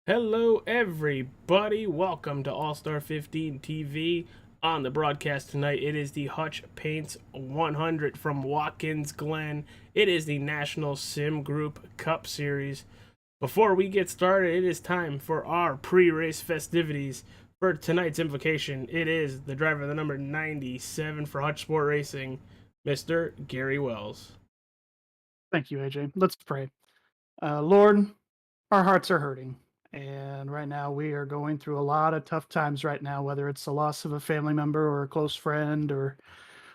Hello, everybody. Welcome to All Star 15 TV. On the broadcast tonight, it is the Hutch Paints 100 from Watkins, Glen. It is the National Sim Group Cup Series. Before we get started, it is time for our pre-race festivities. For tonight's invocation, it is the driver, the number 97 for Hutch Sport Racing, Mr. Gary Wells. Thank you, AJ. Let's pray. Lord, our hearts are hurting. And right now we are going through a lot of tough times right now, whether it's the loss of a family member or a close friend or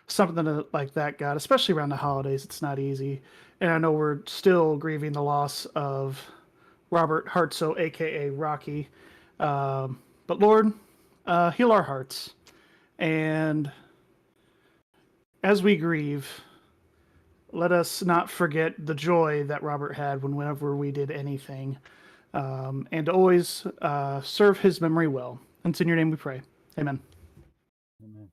something like that, God, especially around the holidays. It's not easy. And I know we're still grieving the loss of Robert Hartzo, a.k.a. Rocky. But Lord, heal our hearts. And as we grieve, let us not forget the joy that Robert had whenever we did anything, and to always serve his memory well. And it's in your name we pray. Amen. Amen.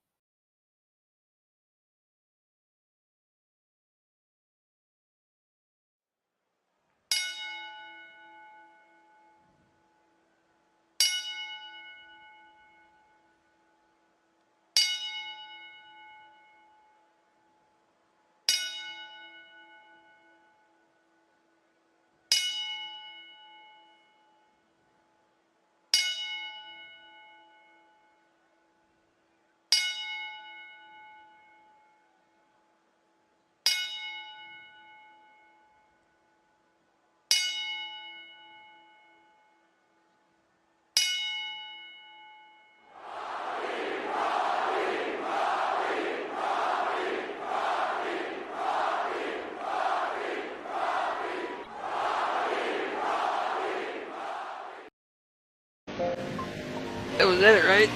That was it, right?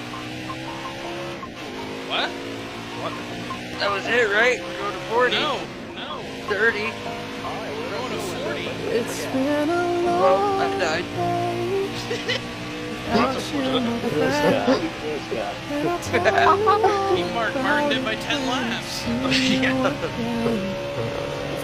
What? That was it, right? We're going to 40. No. 30. We're going to 40. It's been a long Well, I died. He Martin did by 10 laps. We've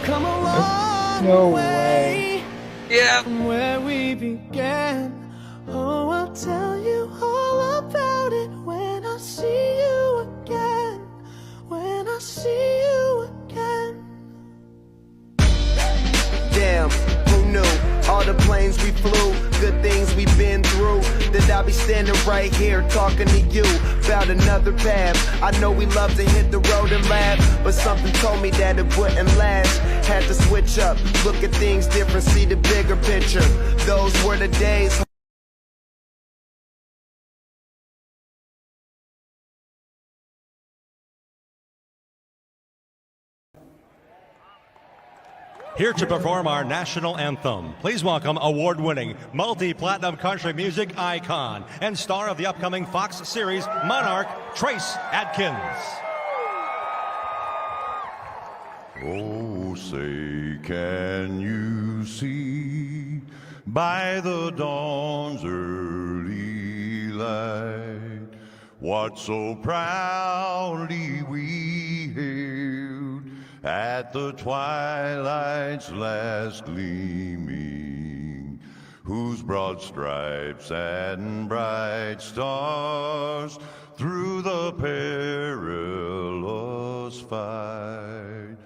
come a long way Yeah. from where we began. Oh, I'll tell you all about it when I see you again. When I see you again. Damn, who knew? All the planes we flew, good things we've been through. That I'll be standing right here talking to you about another path. I know we love to hit the road and laugh, but something told me that it wouldn't last. Had to switch up, look at things different, see the bigger picture. Those were the days. Here to perform our national anthem, please welcome award-winning, multi-platinum country music icon and star of the upcoming Fox series Monarch, Trace Adkins. Oh, say, can you see by the dawn's early light what so proudly we hailed at the twilight's last gleaming, whose broad stripes and bright stars through the perilous fight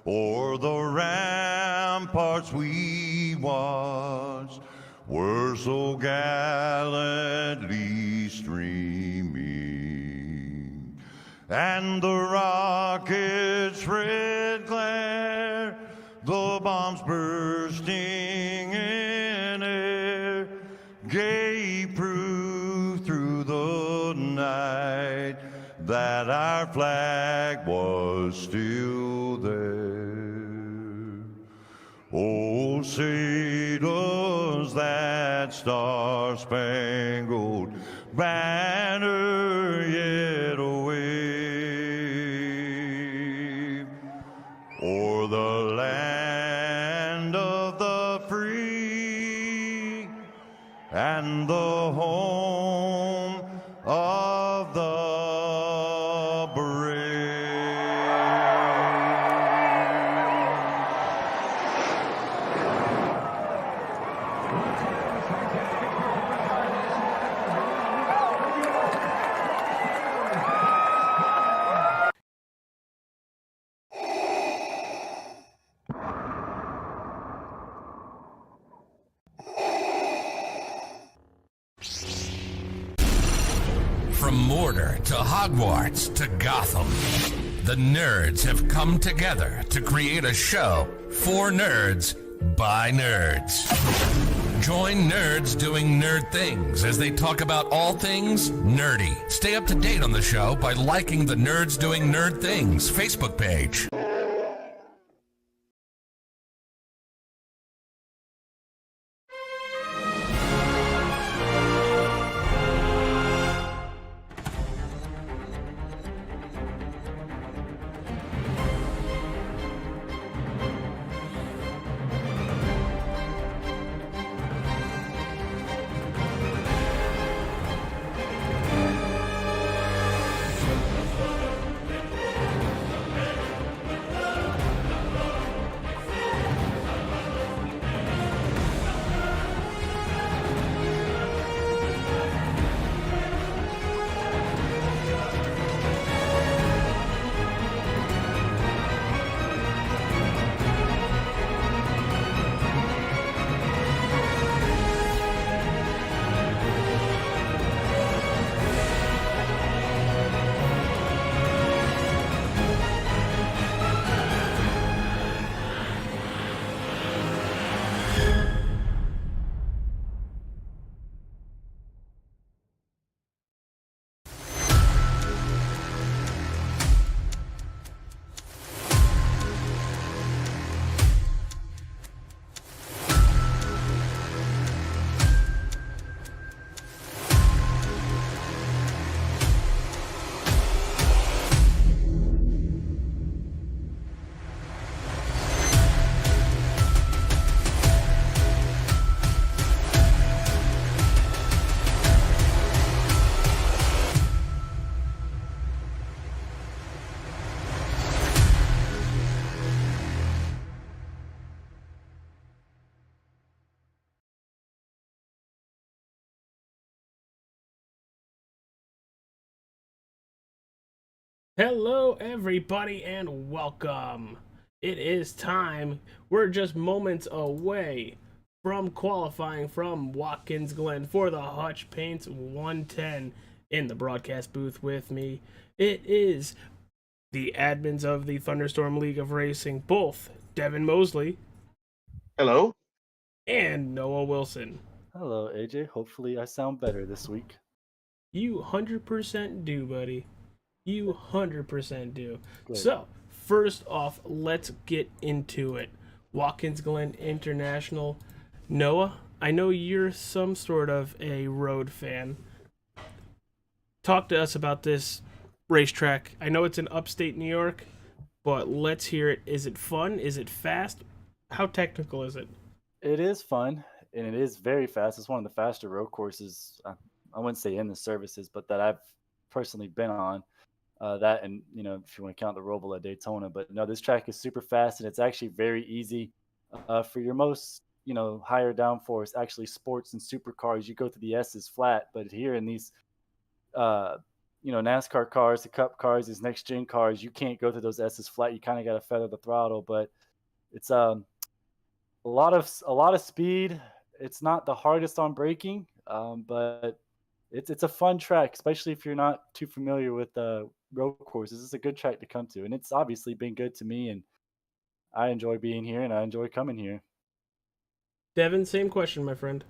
o'er the ramparts we watched were so gallantly streaming, and the rocket's red glare, the bombs bursting in air, gave proof through the night that our flag was still there. Oh, say does that star-spangled banner yet wave o'er the land of the free and the home of the brave. From Mordor to Hogwarts to Gotham, the nerds have come together to create a show for nerds by nerds. Join nerds doing nerd things as they talk about all things nerdy. Stay up to date on the show by liking the Nerds Doing Nerd Things Facebook page. Hello, everybody, and welcome. It is time. We're just moments away from qualifying from Watkins, Glen for the Hutch Paints 110 in the broadcast booth with me. It is the admins of the Thunderstorm League of Racing, both Devin Mosley. Hello. And Noah Wilson. Hello, AJ. Hopefully I sound better this week. You 100% do, buddy. You 100% do. Good. So, first off, let's get into it. Watkins Glen International. Noah, I know you're some sort of a road fan. Talk to us about this racetrack. I know it's in upstate New York, but let's hear it. Is it fun? Is it fast? How technical is it? It is fun, and it is very fast. It's one of the faster road courses, I wouldn't say in the services, but that I've personally been on. That and, you know, if you want to count the Roval at Daytona. But no, this track is super fast, and it's actually very easy for your most, you know, higher downforce, actually sports and supercars. You go to the S's flat, but here in these, you know, NASCAR cars, the Cup cars, these next-gen cars, you can't go to those S's flat. You kind of got to feather the throttle, but it's a lot of speed. It's not the hardest on braking, but it's a fun track, especially if you're not too familiar with road courses. It's a good track to come to, and it's obviously been good to me, and I enjoy being here, and I enjoy coming here. Devin, same question, my friend.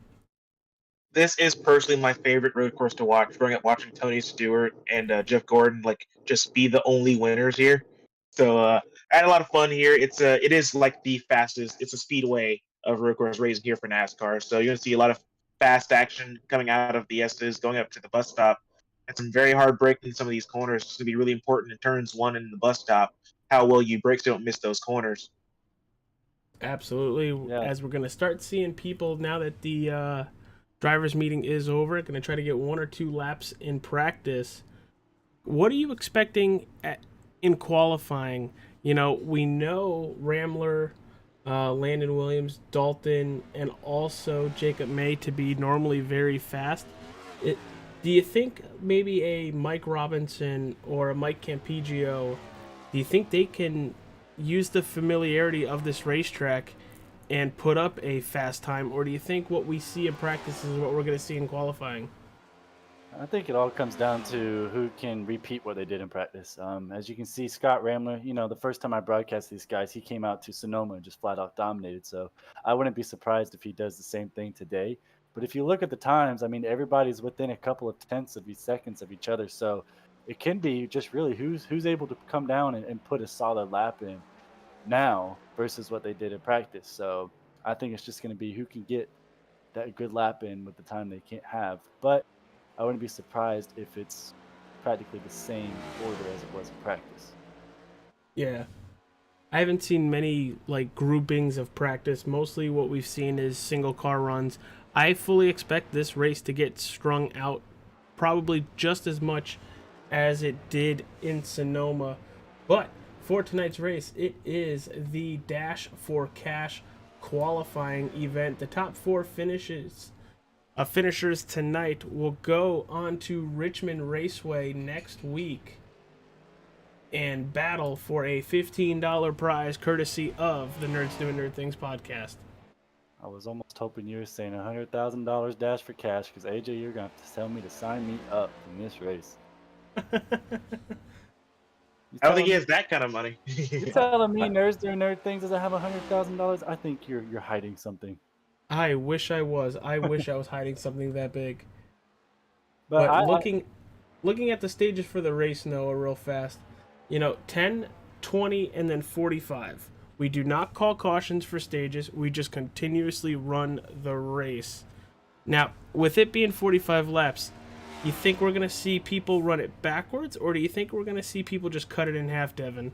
This is personally my favorite road course to watch. Growing up watching Tony Stewart and Jeff Gordon just be the only winners here. So I had a lot of fun here. It is like the fastest. It's a speedway of road course racing here for NASCAR. So you're gonna see a lot of fast action coming out of the S's, going up to the bus stop, and some very hard braking in some of these corners. It's going to be really important in turns 1 and the bus stop, how well you brake so don't miss those corners. Absolutely. Yeah. As we're going to start seeing people now that the drivers meeting is over, going to try to get 1 or 2 laps in practice. What are you expecting in qualifying? You know, we know Rambler, Landon Williams, Dalton, and also Jacob May to be normally very fast. Do you think maybe a Mike Robinson or a Mike Campigio, do you think they can use the familiarity of this racetrack and put up a fast time, or do you think what we see in practice is what we're going to see in qualifying? I think it all comes down to who can repeat what they did in practice. As you can see, Scott Ramler, the first time I broadcast these guys, he came out to Sonoma and just flat out dominated. So I wouldn't be surprised if he does the same thing today. But if you look at the times, I mean, everybody's within a couple of tenths of each seconds of each other. So it can be just really who's able to come down and put a solid lap in now versus what they did in practice. So I think it's just going to be who can get that good lap in with the time they can't have. But I wouldn't be surprised if it's practically the same order as it was in practice. Yeah. I haven't seen many like groupings of practice. Mostly what we've seen is single car runs. I fully expect this race to get strung out probably just as much as it did in Sonoma. But for tonight's race, it is the Dash for Cash qualifying event. The top 4 finishers tonight will go on to Richmond Raceway next week and battle for a $15 prize courtesy of the Nerds Doing Nerd Things podcast. I was almost hoping you were saying $100,000 Dash for Cash because AJ, you're going to have to tell me to sign me up in this race. I don't think he has that kind of money. You're telling me Nerds Doing Nerd Things doesn't have $100,000? I think you're hiding something. I wish I was. I wish I was hiding something that big. But looking at the stages for the race, Noah, real fast. 10, 20, and then 45. We do not call cautions for stages. We just continuously run the race. Now, with it being 45 laps, you think we're going to see people run it backwards, or do you think we're going to see people just cut it in half, Devin?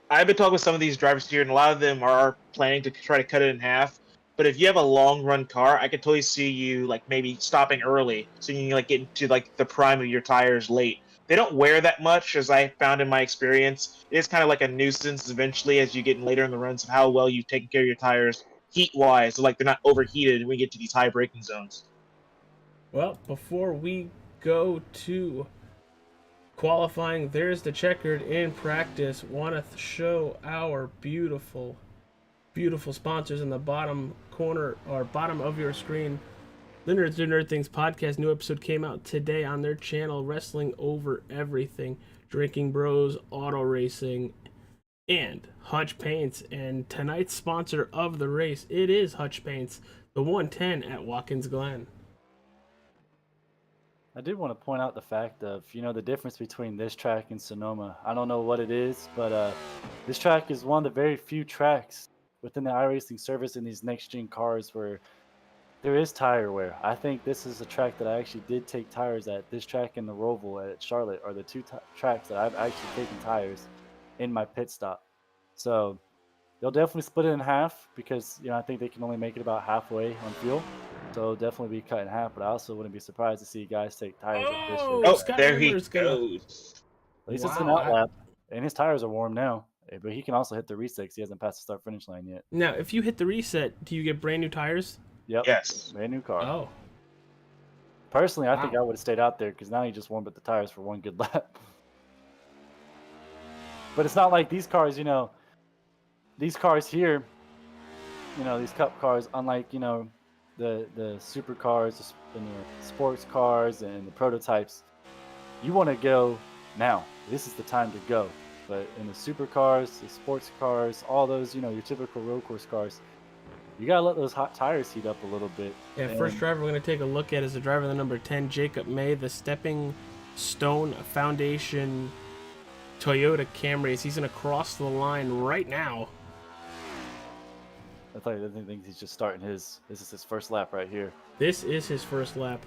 I've been talking with some of these drivers here, and a lot of them are planning to try to cut it in half. But if you have a long run car, I could totally see you like maybe stopping early, so you can like get into like the prime of your tires late. They don't wear that much, as I found in my experience. It's kind of like a nuisance eventually as you get later in the runs of how well you've taken care of your tires heat-wise, so like they're not overheated when we get to these high braking zones. Well, before we go to qualifying, there's the checkered in practice. Want to show our beautiful sponsors in the bottom corner or bottom of your screen. The Nerds Do Nerd Things podcast new episode came out today on their channel, Wrestling Over Everything, Drinking Bros, Auto Racing, and Hutch Paints. And tonight's sponsor of the race, it is Hutch Paints, the 110 at Watkins Glen. I did want to point out the fact of, the difference between this track and Sonoma. I don't know what it is, but this track is one of the very few tracks within the iRacing service in these next-gen cars where there is tire wear. I think this is a track that I actually did take tires at. This track and the Roval at Charlotte are the two tracks that I've actually taken tires in my pit stop. So they'll definitely split it in half because, I think they can only make it about halfway on fuel. So it'll definitely be cut in half, but I also wouldn't be surprised to see guys take tires at this Oh, there he goes. At least it's an outlap, and his tires are warm now. But he can also hit the reset because he hasn't passed the start-finish line yet. Now, if you hit the reset, do you get brand new tires? Yep. Yes. Brand new car. Oh. Personally, I think I would have stayed out there because now you just warmed up the tires for one good lap. But it's not like these cars, these cars here, these cup cars, unlike, the supercars and the sports cars and the prototypes, you want to go now. This is the time to go. But in the supercars, the sports cars, all those, your typical road course cars, you got to let those hot tires heat up a little bit. Yeah, first driver we're going to take a look at is the driver, the number 10, Jacob May, the Stepping Stone Foundation Toyota Camry. He's going to cross the line right now. I think he's just starting this is his first lap right here. This is his first lap.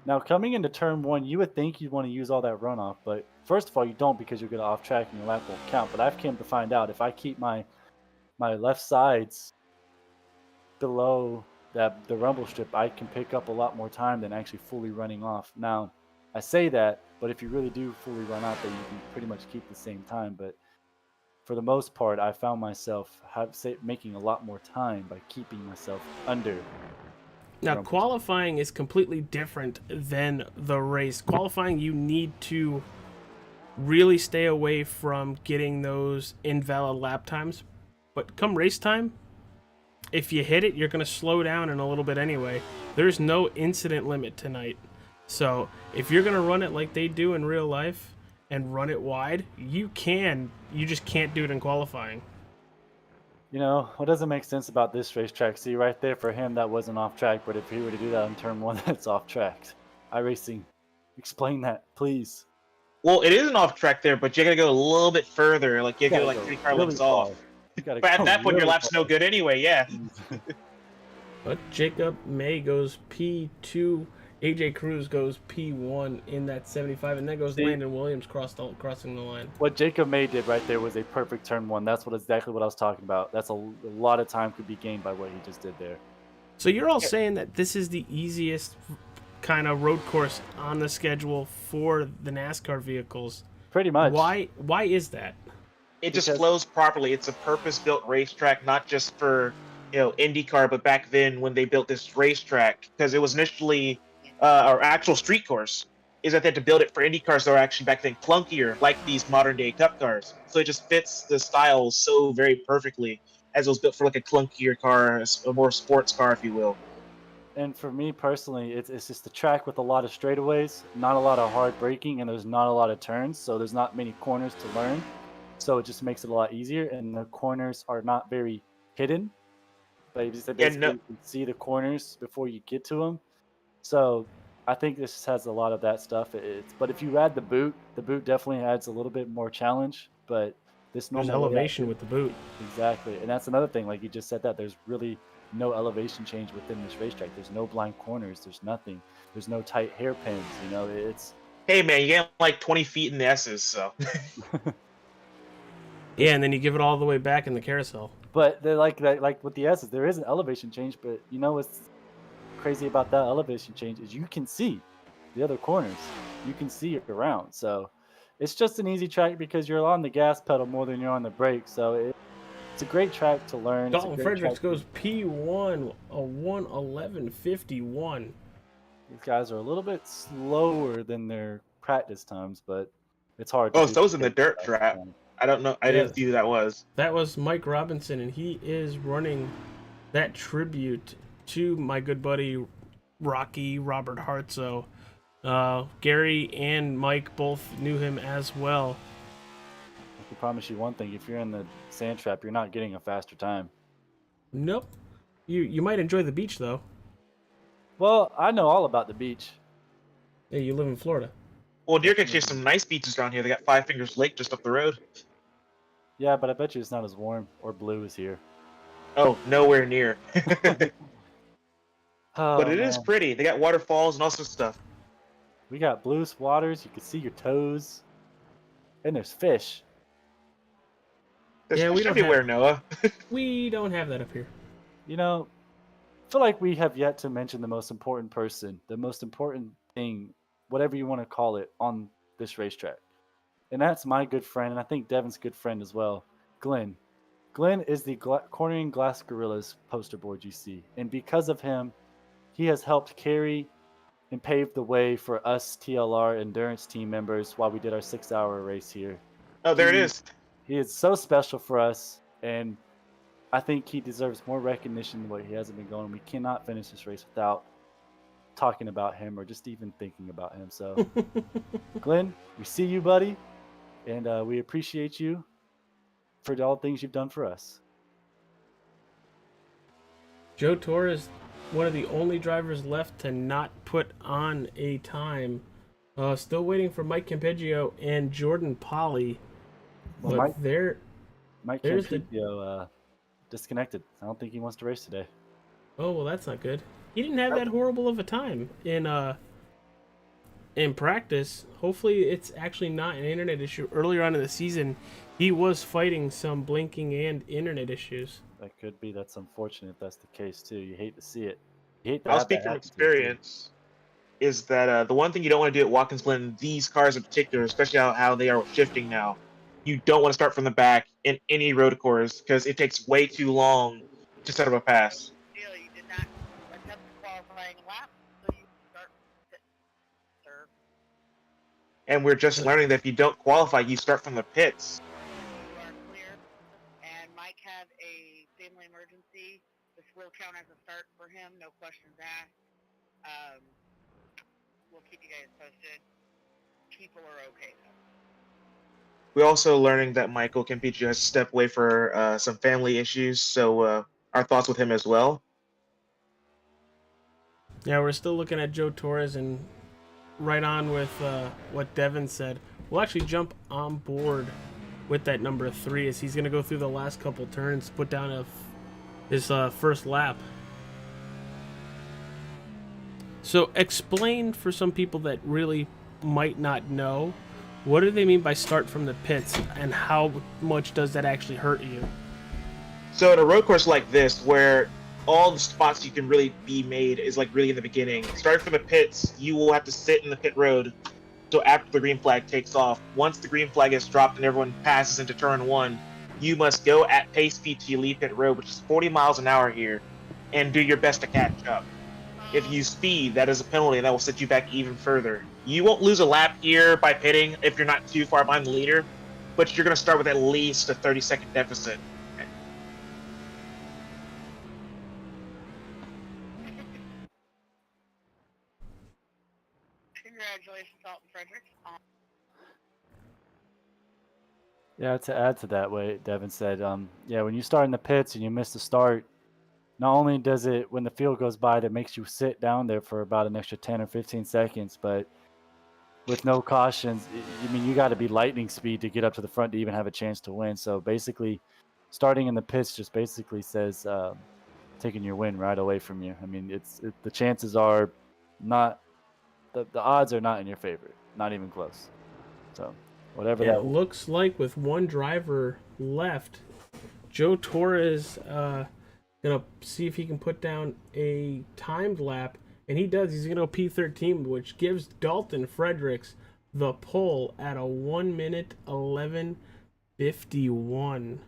Now, coming into turn 1, you would think you'd want to use all that runoff, but first of all, you don't because you'll get off track and your lap won't count. But I've come to find out if I keep my left sides below the rumble strip, I can pick up a lot more time than actually fully running off. Now, I say that, but if you really do fully run out, then you can pretty much keep the same time. But for the most part, I found myself making a lot more time by keeping myself under. Now, qualifying is completely different than the race. Qualifying, you need to really stay away from getting those invalid lap times. But come race time, if you hit it, you're going to slow down in a little bit anyway. There's no incident limit tonight. So if you're gonna run it like they do in real life and run it wide, you just can't do it in qualifying. You know, what doesn't make sense about this racetrack? See, right there, for him, that wasn't off track. But if he were to do that on turn 1, that's off track. iRacing, explain that, please. Well, it isn't off track there, but you gotta go a little bit further. Like you gotta go like 3 car lengths off. But at that point, your lap's no good anyway. Yeah. But Jacob May goes P2, AJ Cruz goes P1 in that 75, and then goes Landon Williams crossing the line. What Jacob May did right there was a perfect turn 1. That's exactly what I was talking about. That's a lot of time could be gained by what he just did there. So you're all saying that this is the easiest kind of road course on the schedule for the NASCAR vehicles. Pretty much. Why is that? It just flows properly. It's a purpose-built racetrack, not just for IndyCar, but back then when they built this racetrack, because it was initially our actual street course, is that they had to build it for IndyCars that were actually back then clunkier, like these modern-day Cup cars. So it just fits the style so very perfectly, as it was built for like a clunkier car, a more sports car, if you will. And for me personally, it's just a track with a lot of straightaways, not a lot of hard braking, and there's not a lot of turns, so there's not many corners to learn. So it just makes it a lot easier, and the corners are not very hidden. But basically, you can see the corners before you get to them. So I think this has a lot of that stuff. But if you add the boot definitely adds a little bit more challenge. But this normal there's elevation with the boot. Exactly, and that's another thing. Like you just said, that there's really no elevation change within this racetrack. There's no blind corners. There's nothing. There's no tight hairpins. It's. Hey man, you get like 20 feet in the S's, so. Yeah, and then you give it all the way back in the carousel. But they're like with the S's, there is an elevation change. But what's crazy about that elevation change is you can see the other corners. You can see it around. So it's just an easy track because you're on the gas pedal more than you're on the brake. So it's a great track to learn. Dalton Fredericks goes P1, a 1:11.51. These guys are a little bit slower than their practice times, but it's hard. Oh, so those in the dirt trap. I don't know. I didn't see who that was. That was Mike Robinson, and he is running that tribute to my good buddy Rocky Robert Hartzo. Gary and Mike both knew him as well. I can promise you one thing: if you're in the sand trap, you're not getting a faster time. Nope. You might enjoy the beach though. Well, I know all about the beach. Yeah, you live in Florida. Well, Deer gets you some nice beaches around here. They got Five Fingers Lake just up the road. Yeah, but I bet you it's not as warm or blue as here. Oh, nowhere near. Oh, but it is pretty. They got waterfalls and all sorts of stuff. We got blue waters. You can see your toes. And there's fish. There's fish everywhere, Noah. We don't have that up here. I feel like we have yet to mention the most important person, the most important thing, whatever you want to call it, on this racetrack. And that's my good friend, and I think Devin's good friend as well, Glen. Glen is the Cornering Glass Gorillas poster board you see. And because of him, he has helped carry and pave the way for us TLR endurance team members while we did our 6-hour race here. Oh, there it is. He is so special for us, and I think he deserves more recognition than what he hasn't been going. We cannot finish this race without talking about him or just even thinking about him. So, Glenn, we see you, buddy, and we appreciate you for all the things you've done for us. Joe Torres, one of the only drivers left to not put on a time. Still waiting for Mike Campeggio and Jordan Polly. Well, but Mike Campeggio disconnected. I don't think he wants to race today. Oh, well, that's not good. He didn't have that horrible of a time in practice. Hopefully it's actually not an internet issue. Earlier on in the season, he was fighting some blinking and internet issues. That could be. That's unfortunate if that's the case, too. You hate to see it. You hate to I'll speak from experience, is that the one thing you don't want to do at Watkins Glen, these cars in particular, especially how they are shifting now, you don't want to start from the back in any road course because it takes way too long to set up a pass. You did not attempt the qualifying lap, so you start pit, sir. And we're just learning that if you don't qualify, you start from the pits. You are clear, and Mike had a family emergency. This will count as a start for him, no questions asked. we'll keep you guys posted. People are okay though. We're also learning that Michael Campichu has to step away for some family issues, so our thoughts with him as well. Yeah, we're still looking at Joe Torres, and right on with what Devin said. We'll actually jump on board with that number 3 as he's going to go through the last couple turns, put down his first lap. So explain for some people that really might not know, what do they mean by start from the pits, and how much does that actually hurt you? So at a road course like this, where all the spots you can really be made is like really in the beginning, starting from the pits, you will have to sit in the pit road until after the green flag takes off. Once the green flag is dropped and everyone passes into turn 1, you must go at pace speed till you leave pit road, which is 40 miles an hour here, and do your best to catch up. If you speed, that is a penalty, and that will set you back even further. You won't lose a lap here by pitting if you're not too far behind the leader, but you're going to start with at least a 30-second deficit. Congratulations, Alton Fredericks. Yeah, to add to that, what Devin said, yeah, when you start in the pits and you miss the start, not only does it, when the field goes by, that makes you sit down there for about an extra 10 or 15 seconds, but with no cautions, I mean, you got to be lightning speed to get up to the front to even have a chance to win. So basically, starting in the pits just basically says taking your win right away from you. I mean, the chances are not, the odds are not in your favor, not even close. So whatever Yeah, that it looks like with one driver left, Joe Torres gonna see if he can put down a timed lap, and he does. He's gonna go P13, which gives Dalton Fredericks the pole at a 1 minute 11:51.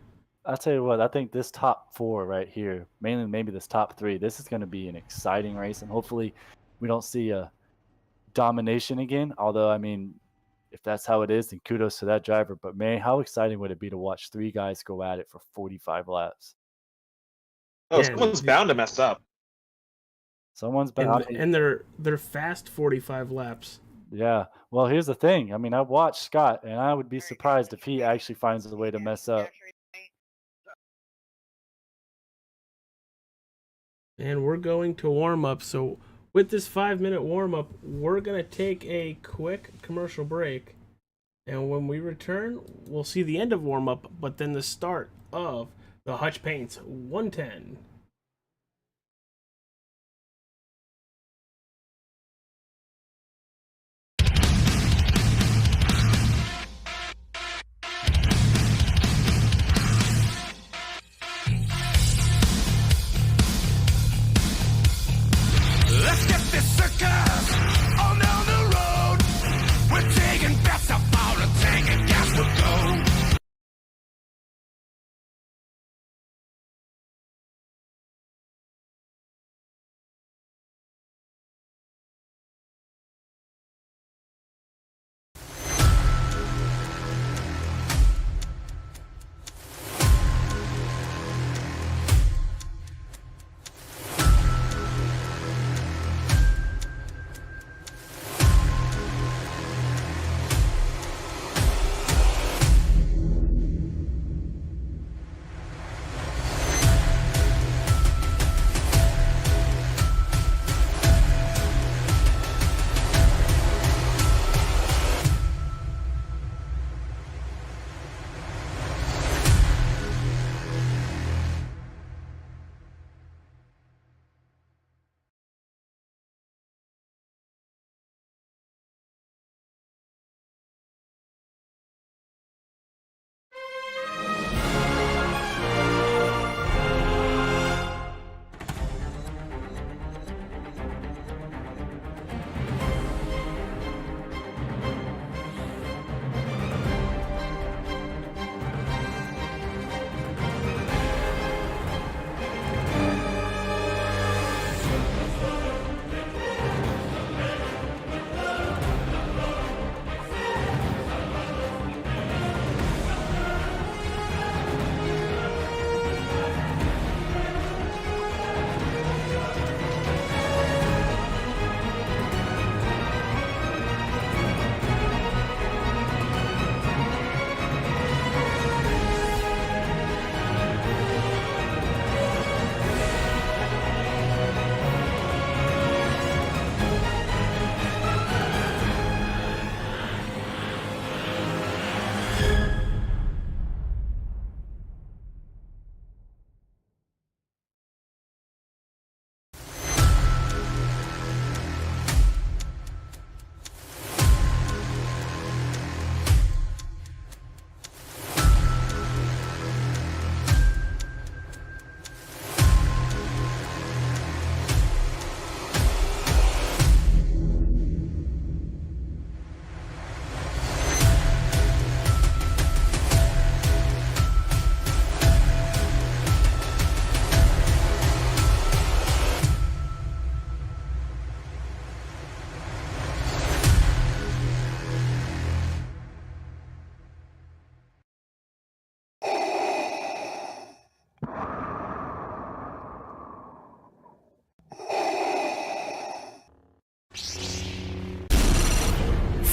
I'll tell you what, I think this top 4 right here, mainly maybe this top 3, this is going to be an exciting race, and hopefully we don't see a domination again. Although, I mean, if that's how it is, then kudos to that driver. But man, how exciting would it be to watch 3 guys go at it for 45 laps? Oh, someone's bound to mess up. Someone's bound. And they're fast 45 laps. Yeah. Well, here's the thing. I mean, I've watched Scott, and I would be surprised if he actually finds a way to mess up. And we're going to warm up. So with this 5-minute warm up, we're going to take a quick commercial break. And when we return, we'll see the end of warm up, but then the start of the Hutch Paints 110. Let's get this circus on down the road. We're taking bets about a tank and gas will go.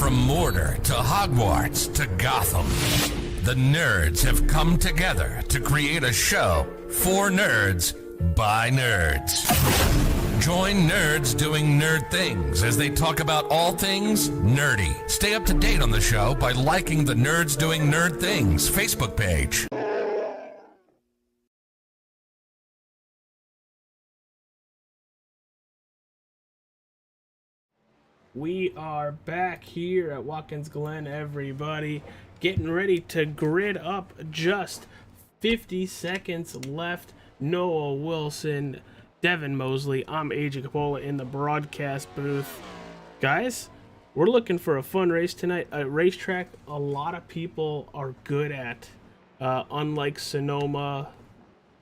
From Mordor to Hogwarts to Gotham, the nerds have come together to create a show for nerds by nerds. Join nerds doing nerd things as they talk about all things nerdy. Stay up to date on the show by liking the Nerds Doing Nerd Things Facebook page. We are back here at Watkins Glen, everybody. Getting ready to grid up. Just 50 seconds left. Noah Wilson, Devin Mosley. I'm AJ Capola in the broadcast booth. Guys, we're looking for a fun race tonight. A racetrack a lot of people are good at. Unlike Sonoma,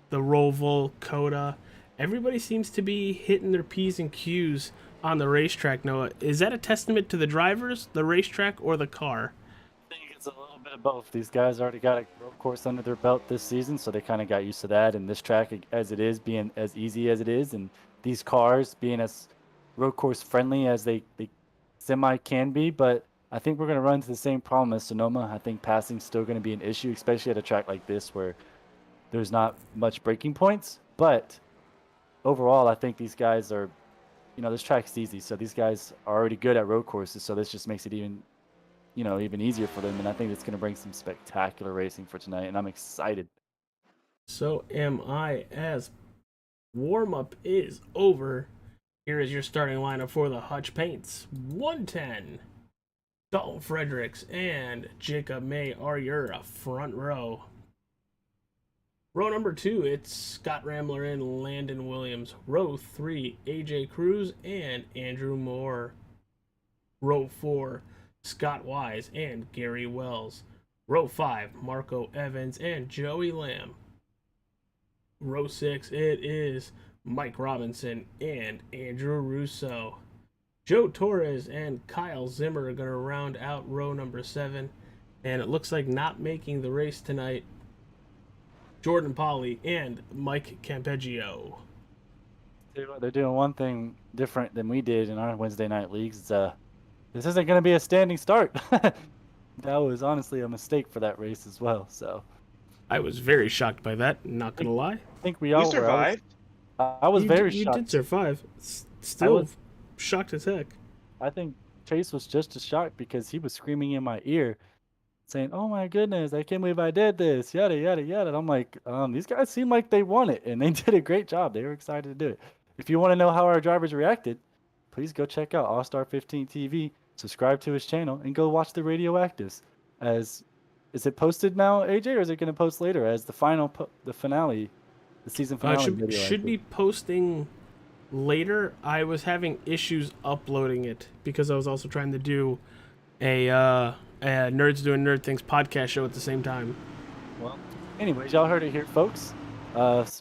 the Roval, Coda. Everybody seems to be hitting their P's and Q's on the racetrack, Noah. Is that a testament to the drivers, the racetrack, or the car? I think it's a little bit of both. These guys already got a road course under their belt this season, so they kind of got used to that. And this track, as it is, being as easy as it is, and these cars being as road course friendly as they semi can be. But I think we're going to run into the same problem as Sonoma. I think passing's still going to be an issue, especially at a track like this where there's not much braking points. But overall, I think these guys are, this track's easy, so these guys are already good at road courses, so this just makes it even easier for them, and I think it's going to bring some spectacular racing for tonight, and I'm excited. So am I, as warm-up is over. Here is your starting lineup for the Hutch Paints. 110, Dalton Fredericks and Jacob May are your front row. Row number 2, it's Scott Ramler and Landon Williams. Row 3, AJ Cruz and Andrew Moore. Row 4, Scott Wise and Gary Wells. Row 5, Marco Evans and Joey Lamb. Row 6, it is Mike Robinson and Andrew Russo. Joe Torres and Kyle Zimmer are going to round out row number 7. And it looks like not making the race tonight, Jordan Polly and Mike Campeggio. They're doing one thing different than we did in our Wednesday night leagues. This isn't going to be a standing start. That was honestly a mistake for that race as well. So I was very shocked by that, not going to lie. I think we all survived. I was very shocked. You did survive. Still shocked as heck. I think Chase was just as shocked because he was screaming in my ear, saying, "Oh my goodness, I can't believe I did this, yada, yada, yada." And I'm like, these guys seem like they want it, and they did a great job. They were excited to do it. If you want to know how our drivers reacted, please go check out All-Star 15 TV, subscribe to his channel, and go watch the Radioactives. Is it posted now, AJ, or is it going to post later as the finale, the season finale? Should be posting later. I was having issues uploading it because I was also trying to do a Nerds Doing Nerd Things podcast show at the same time. Well, anyways, y'all heard it here, folks.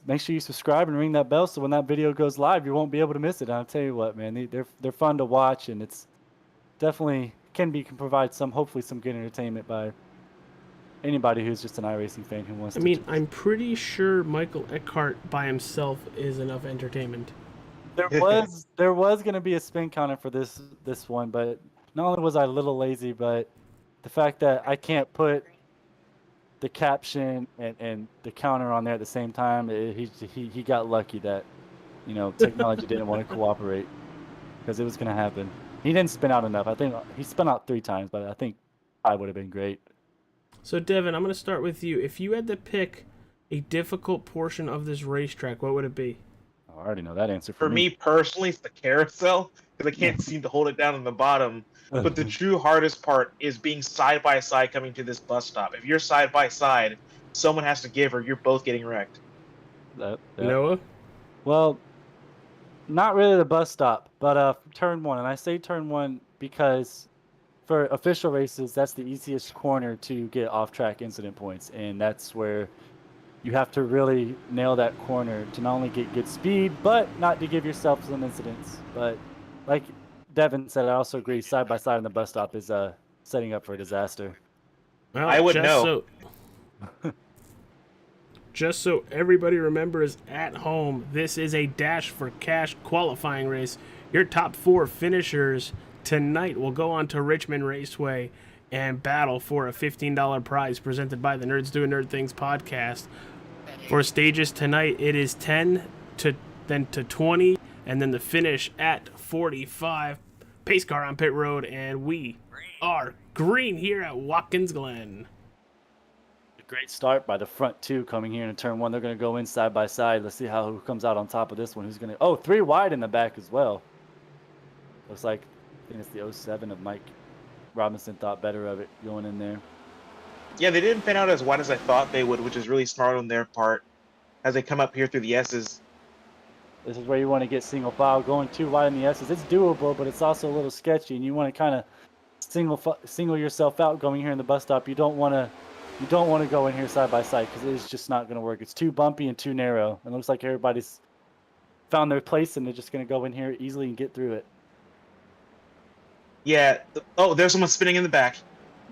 Make sure you subscribe and ring that bell so when that video goes live, you won't be able to miss it. And I'll tell you what, man, they're fun to watch, and it's definitely can provide hopefully some good entertainment by anybody who's just an iRacing fan who wants to. I'm pretty sure Michael Eckhart by himself is enough entertainment. There was going to be a spin counter for this one, but not only was I a little lazy, but the fact that I can't put the caption and the counter on there at the same time, he got lucky that technology didn't want to cooperate because it was going to happen. He didn't spin out enough. I think he spun out 3 times, but I think I would have been great. So Devin, I'm going to start with you. If you had to pick a difficult portion of this racetrack, what would it be? I already know that answer. For me personally, it's the carousel because I can't seem to hold it down on the bottom. But the true hardest part is being side by side coming to this bus stop. If you're side by side, someone has to give or you're both getting wrecked. Noah? Well, not really the bus stop, but turn 1. And I say turn 1 because for official races, that's the easiest corner to get off-track incident points. And that's where you have to really nail that corner to not only get good speed, but not to give yourself some incidents. But like Devin said, I also agree, side by side on the bus stop is setting up for a disaster. Well, I would know. Just so everybody remembers at home, this is a Dash for Cash qualifying race. Your top 4 finishers tonight will go on to Richmond Raceway and battle for a $15 prize presented by the Nerds Doing Nerd Things podcast. For stages tonight, it is 10 to 20, and then the finish at 45. Pace car on pit road, and we are green here at Watkins Glen. Great start by the front two coming here in turn one. They're going to go in side by side. Let's see who comes out on top of this one. Who's going to... Oh, 3 wide in the back as well. Looks like, I think it's the 07 of Mike Robinson thought better of it going in there. Yeah, they didn't pan out as wide as I thought they would, which is really smart on their part as they come up here through the S's. This is where you want to get single file. Going too wide in the S's, it's doable, but it's also a little sketchy, and you want to kind of single yourself out going here in the bus stop. You don't want to go in here side by side because it is just not going to work. It's too bumpy and too narrow. It looks like everybody's found their place, and they're just going to go in here easily and get through it. Yeah. Oh, there's someone spinning in the back.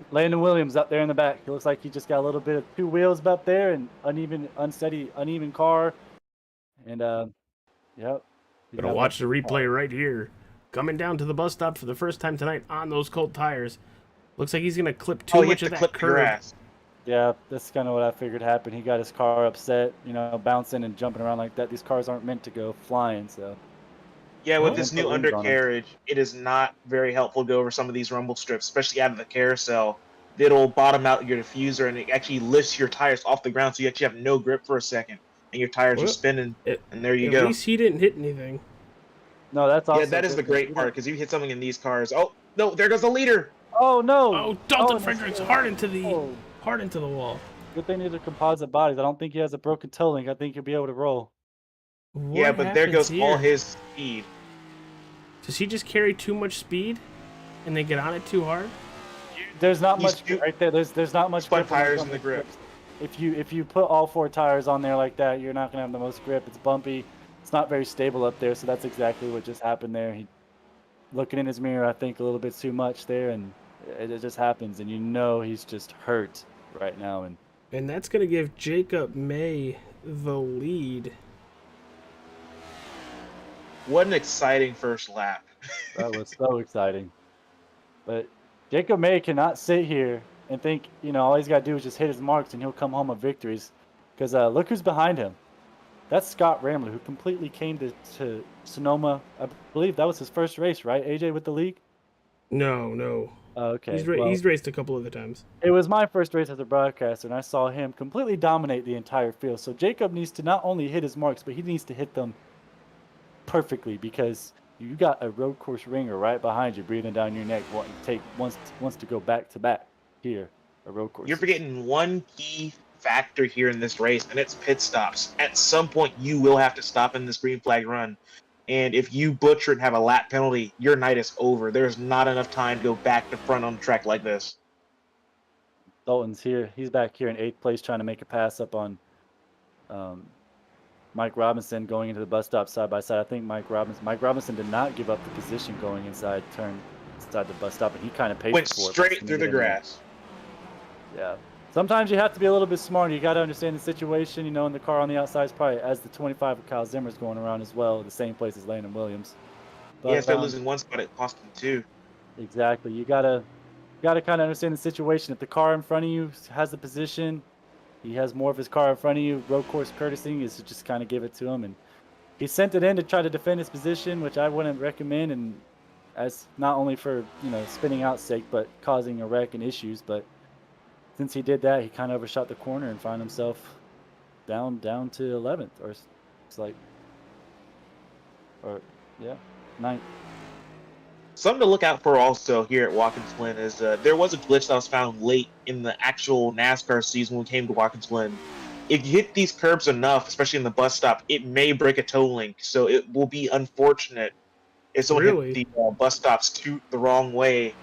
Landon Williams up there in the back. It looks like he just got a little bit of 2 wheels up there and uneven car. And, yep. Gonna watch the replay right here. Coming down to the bus stop for the first time tonight on those cold tires. Looks like he's gonna clip too much of that curb. Yeah, that's kind of what I figured happened. He got his car upset, bouncing and jumping around like that. These cars aren't meant to go flying, so. Yeah, with this new undercarriage, it is not very helpful to go over some of these rumble strips, especially out of the carousel. It'll bottom out your diffuser, and it actually lifts your tires off the ground, so you actually have no grip for a second, and your tires are spinning, and there you go. At least he didn't hit anything. No, that's awesome. Yeah, that is the great part, because if you hit something in these cars... Oh, no, there goes the leader! Oh, no! Oh, Dalton Fredericks hard into the wall. Good thing these are composite bodies. I don't think he has a broken toe link. I think he'll be able to roll. Yeah, but there goes all his speed. Does he just carry too much speed and they get on it too hard? There's not much right there. There's not much grip tires in the grip. If you put all 4 tires on there like that, you're not gonna have the most grip. It's bumpy. It's not very stable up there. So that's exactly what just happened there. He looking in his mirror, I think, a little bit too much there, and it just happens. And he's just hurt right now. And that's gonna give Jacob May the lead. What an exciting first lap. That was so exciting. But Jacob May cannot sit here and think, all he's got to do is just hit his marks and he'll come home with victories. Because look who's behind him. That's Scott Ramler, who completely came to Sonoma. I believe that was his first race, right, AJ, with the league? No. Okay. He's raced a couple of the times. It was my first race as a broadcaster, and I saw him completely dominate the entire field. So Jacob needs to not only hit his marks, but he needs to hit them perfectly, because you got a road course ringer right behind you breathing down your neck wants to go back to back here, a road course. You're forgetting one key factor here in this race, and it's pit stops. At some point you will have to stop in this green flag run, and if you butcher and have a lap penalty, your night is over. There's not enough time to go back to front on a track like this. Dalton's here. He's back here in 8th place trying to make a pass up on Mike Robinson going into the bus stop side by side. I think Mike Robinson did not give up the position going inside the bus stop, and he kind of paid went for it. Straight through the grass. Yeah. Sometimes you have to be a little bit smarter. You got to understand the situation. And the car on the outside is probably, as the 25 of Kyle Zimmer's going around as well, the same place as Landon Williams. But, if they're losing one spot, it cost them 2. Exactly. You gotta kind of understand the situation. If the car in front of you has the position, he has more of his car in front of you. Road course courtesy is to just kind of give it to him. And he sent it in to try to defend his position, which I wouldn't recommend, and as not only for spinning out sake, but causing a wreck and issues. But since he did that, he kind of overshot the corner and found himself down to 11th, or it's like, yeah, 9th. Something to look out for also here at Watkins Glen is there was a glitch that was found late in the actual NASCAR season when we came to Watkins Glen. If you hit these curbs enough, especially in the bus stop, it may break a toe link. So it will be unfortunate if someone hit the bus stops the wrong way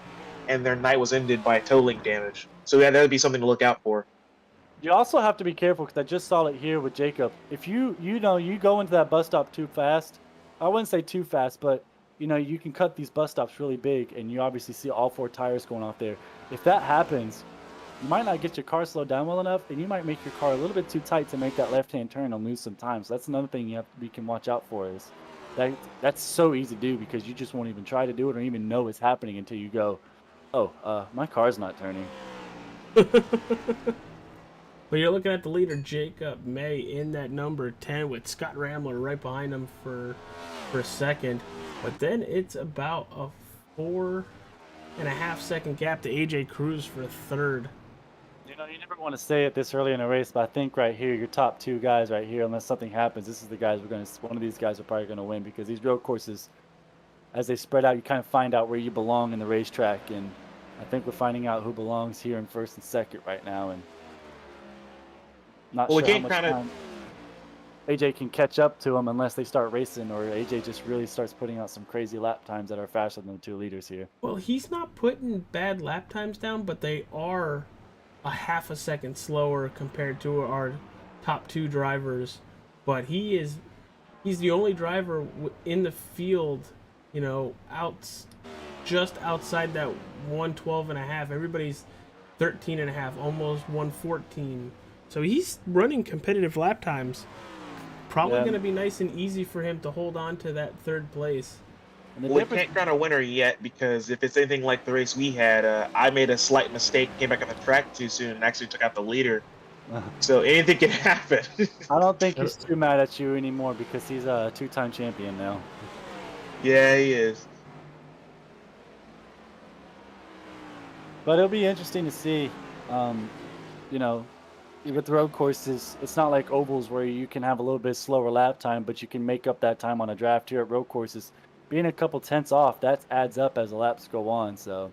and their night was ended by toe link damage. So yeah, that would be something to look out for. You also have to be careful, because I just saw it here with Jacob. If you go into that bus stop too fast, I wouldn't say too fast, but you can cut these bus stops really big, and you obviously see all 4 tires going off there. If that happens, you might not get your car slowed down well enough, and you might make your car a little bit too tight to make that left-hand turn and lose some time. So that's another thing we can watch out for is that's so easy to do because you just won't even try to do it or even know it's happening until you go, oh, my car's not turning. Well, you're looking at the leader, Jacob May, in that number 10 with Scott Ramler right behind him for second. But then it's about a 4.5 second gap to AJ Cruz for third. You know, you never want to say it this early in a race, but I think right here, your top two guys right here, unless something happens, this is the guys one of these guys are probably going to win because these road courses, as they spread out, you kind of find out where you belong in the racetrack. And I think we're finding out who belongs here in first and second right now. And not sure how much time AJ can catch up to him unless they start racing or AJ just really starts putting out some crazy lap times that are faster than the two leaders here. Well, he's not putting bad lap times down, but they are a half a second slower compared to our top two drivers. But he's the only driver in the field, you know, just outside that 112.5. Everybody's 13.5, almost 114. So he's running competitive lap times. Probably going to be nice and easy for him to hold on to that third place. Well, we can't crown a winner yet because if it's anything like the race we had, I made a slight mistake, came back on the track too soon, and actually took out the leader. So anything can happen. I don't think he's too mad at you anymore because he's a two-time champion now. Yeah, he is. But it'll be interesting to see, you know, with the road courses, it's not like ovals where you can have a little bit slower lap time, but you can make up that time on a draft. Here at road courses, being a couple tenths off, that adds up as the laps go on. So,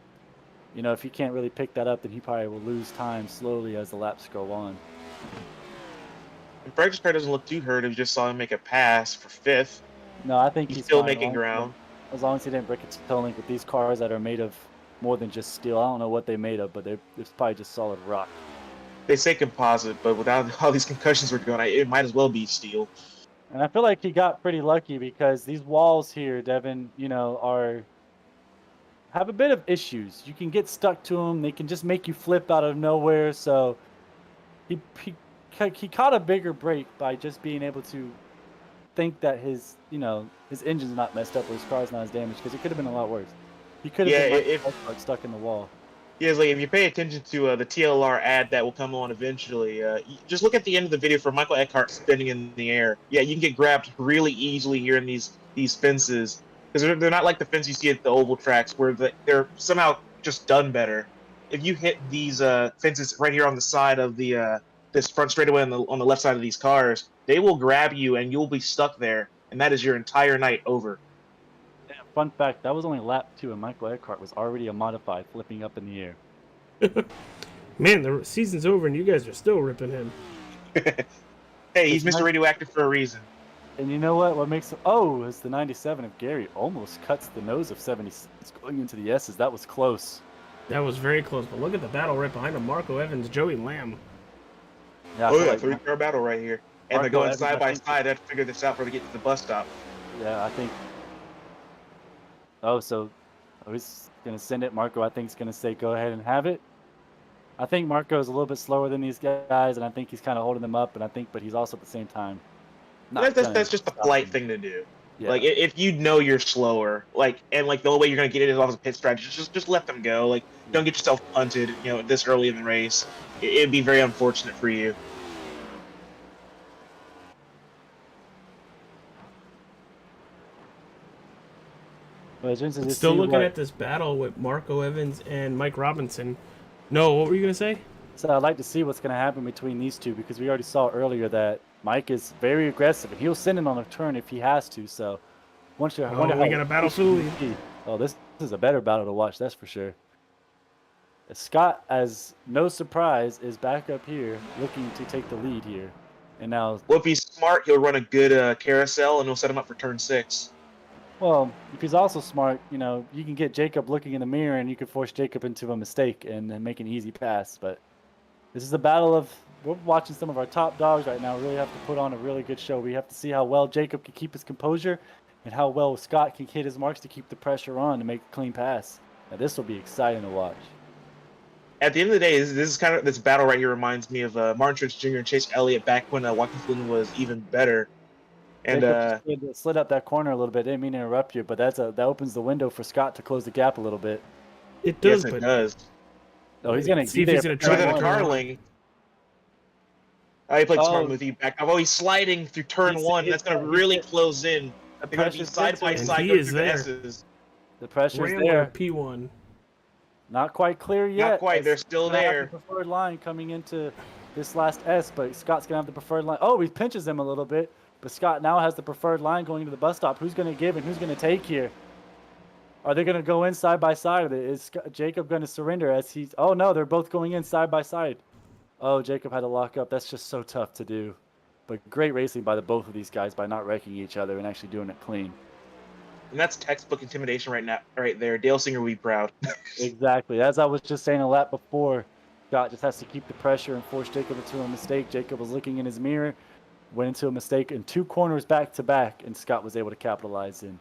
you know, if he can't really pick that up, then he probably will lose time slowly as the laps go on. And Frank's car doesn't look too hurt. We just saw him make a pass for fifth. No, I think he's still fine, making ground. As long as he didn't break a toe link with these cars that are made of more than just steel. I don't know what they're made of, but it's probably just solid rock. They say composite, but without all these concussions we're going, it might as well be steel. And I feel like he got pretty lucky because these walls here, Devin, you know, have a bit of issues. You can get stuck to them. They can just make you flip out of nowhere. So he caught a bigger break by just being able to think that his engine's not messed up or his car's not as damaged because it could have been a lot worse. He could have been like stuck in the wall. Yeah, it's like if you pay attention to the TLR ad that will come on eventually, just look at the end of the video for Michael Eckhart spinning in the air. Yeah, you can get grabbed really easily here in these fences because they're not like the fence you see at the oval tracks where they're somehow just done better. If you hit these fences right here on the side of the this front straightaway on the left side of these cars, they will grab you and you'll be stuck there, and that is your entire night over. Fun fact, that was only lap 2 and Michael Eckhart was already a modified flipping up in the air. Man, the season's over and you guys are still ripping him. Hey, he's Mr. Radioactive for a reason. And you know what? What makes it... Oh, it's the 97 of Gary. Almost cuts the nose of 76 going into the S's. That was close. That was very close, but look at the battle right behind him. Marco Evans, Joey Lamb. Yeah, three-car battle right here. And they're going side by side. I have to figure this out before they get to the bus stop. Yeah, I think... Oh, so he's going to send it. Marco, I think, is going to say, go ahead and have it. I think Marco is a little bit slower than these guys, and I think he's kind of holding them up, but he's also at the same time. That's just a polite thing to do. Yeah. Like, if you know you're slower, and the only way you're going to get it is off a pit strategy, just let them go. Like, don't get yourself punted, this early in the race. It'd be very unfortunate for you. Still looking at this battle with Marco Evans and Mike Robinson. No, what were you going to say? So I'd like to see what's going to happen between these two because we already saw earlier that Mike is very aggressive and he'll send it on a turn if he has to. So we got a battle for the lead. Oh, this is a better battle to watch, that's for sure. Scott, as no surprise, is back up here looking to take the lead here. And now, well, if he's smart, he'll run a good carousel and he'll set him up for turn 6. Well, if he's also smart, you can get Jacob looking in the mirror and you can force Jacob into a mistake and make an easy pass. But this is a battle of, we're watching some of our top dogs right now really have to put on a really good show. We have to see how well Jacob can keep his composure and how well Scott can hit his marks to keep the pressure on to make a clean pass. Now this will be exciting to watch. at the end of the day, this battle right here reminds me of Martin Truex Jr. and Chase Elliott back when Watkins Glen was even better. And Jacob just slid up that corner a little bit. Didn't mean to interrupt you, but that opens the window for Scott to close the gap a little bit. It does, yes, it but does. Oh, he's gonna see if he's gonna try the to Carling. He played smart with you back. Oh, he's sliding through turn one. That's gonna really close in. They're gonna be side by side. He is there. The pressure's Rambler there. P1. Not quite clear yet. Not quite. They're still there. The preferred line coming into this last S, but Scott's gonna have the preferred line. Oh, he pinches him a little bit, but Scott now has the preferred line going to the bus stop. Who's gonna give and who's gonna take here? Are they gonna go in side by side? Is Jacob gonna surrender as he's? Oh no, they're both going in side by side. Oh, Jacob had to lock up. That's just so tough to do. But great racing by the both of these guys by not wrecking each other and actually doing it clean. And that's textbook intimidation right there. Dale Singer will be proud. Exactly. As I was just saying a lap before, Scott just has to keep the pressure and force Jacob into a mistake. Jacob was looking in his mirror, went into a mistake in 2 corners back to back, and Scott was able to capitalize. And,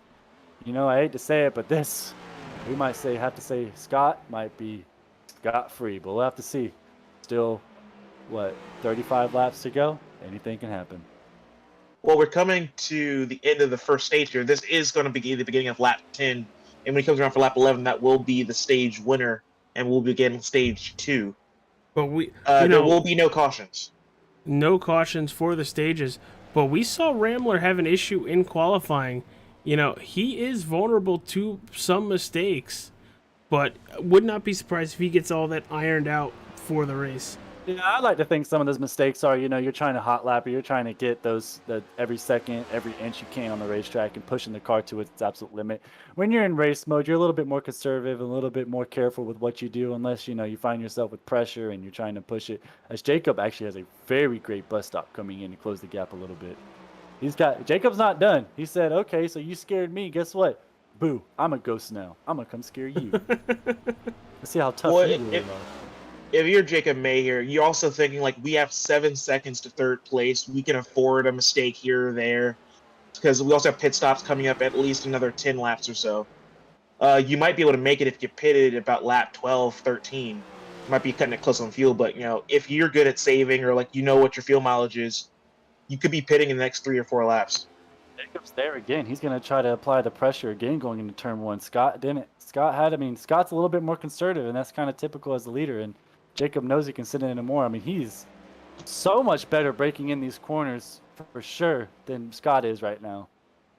you know, I hate to say it, but this, we might have to say Scott might be scot-free, but we'll have to see. Still, 35 laps to go? Anything can happen. Well, we're coming to the end of the first stage here. This is going to be the beginning of lap 10. And when he comes around for lap 11, that will be the stage winner, and we'll begin stage 2. But there will be no cautions. No cautions for the stages. But we saw Rambler have an issue in qualifying. You know, he is vulnerable to some mistakes, but would not be surprised if he gets all that ironed out for the race. Yeah, I like to think some of those mistakes are, you know, you're trying to hot lap, or you're trying to get every second, every inch you can on the racetrack and pushing the car to its absolute limit. When you're in race mode, you're a little bit more conservative, a little bit more careful with what you do, unless, you know, you find yourself with pressure and you're trying to push it. As Jacob actually has a very great bus stop coming in to close the gap a little bit. Jacob's not done. He said, okay, so you scared me. Guess what? Boo, I'm a ghost now. I'm going to come scare you. Let's see how tough you really are. If you're Jacob May here, you're also thinking, like, we have 7 seconds to third place. We can afford a mistake here or there, because we also have pit stops coming up at least another 10 laps or so. You might be able to make it if you pitted about lap 12, 13. You might be cutting it close on fuel, but, you know, if you're good at saving or, like, you know what your fuel mileage is, you could be pitting in the next 3 or 4 laps. Jacob's there again. He's going to try to apply the pressure again going into turn 1. Scott didn't. Scott's a little bit more conservative, and that's kind of typical as the leader, and Jacob knows he can sit in it more. I mean, he's so much better breaking in these corners for sure than Scott is right now.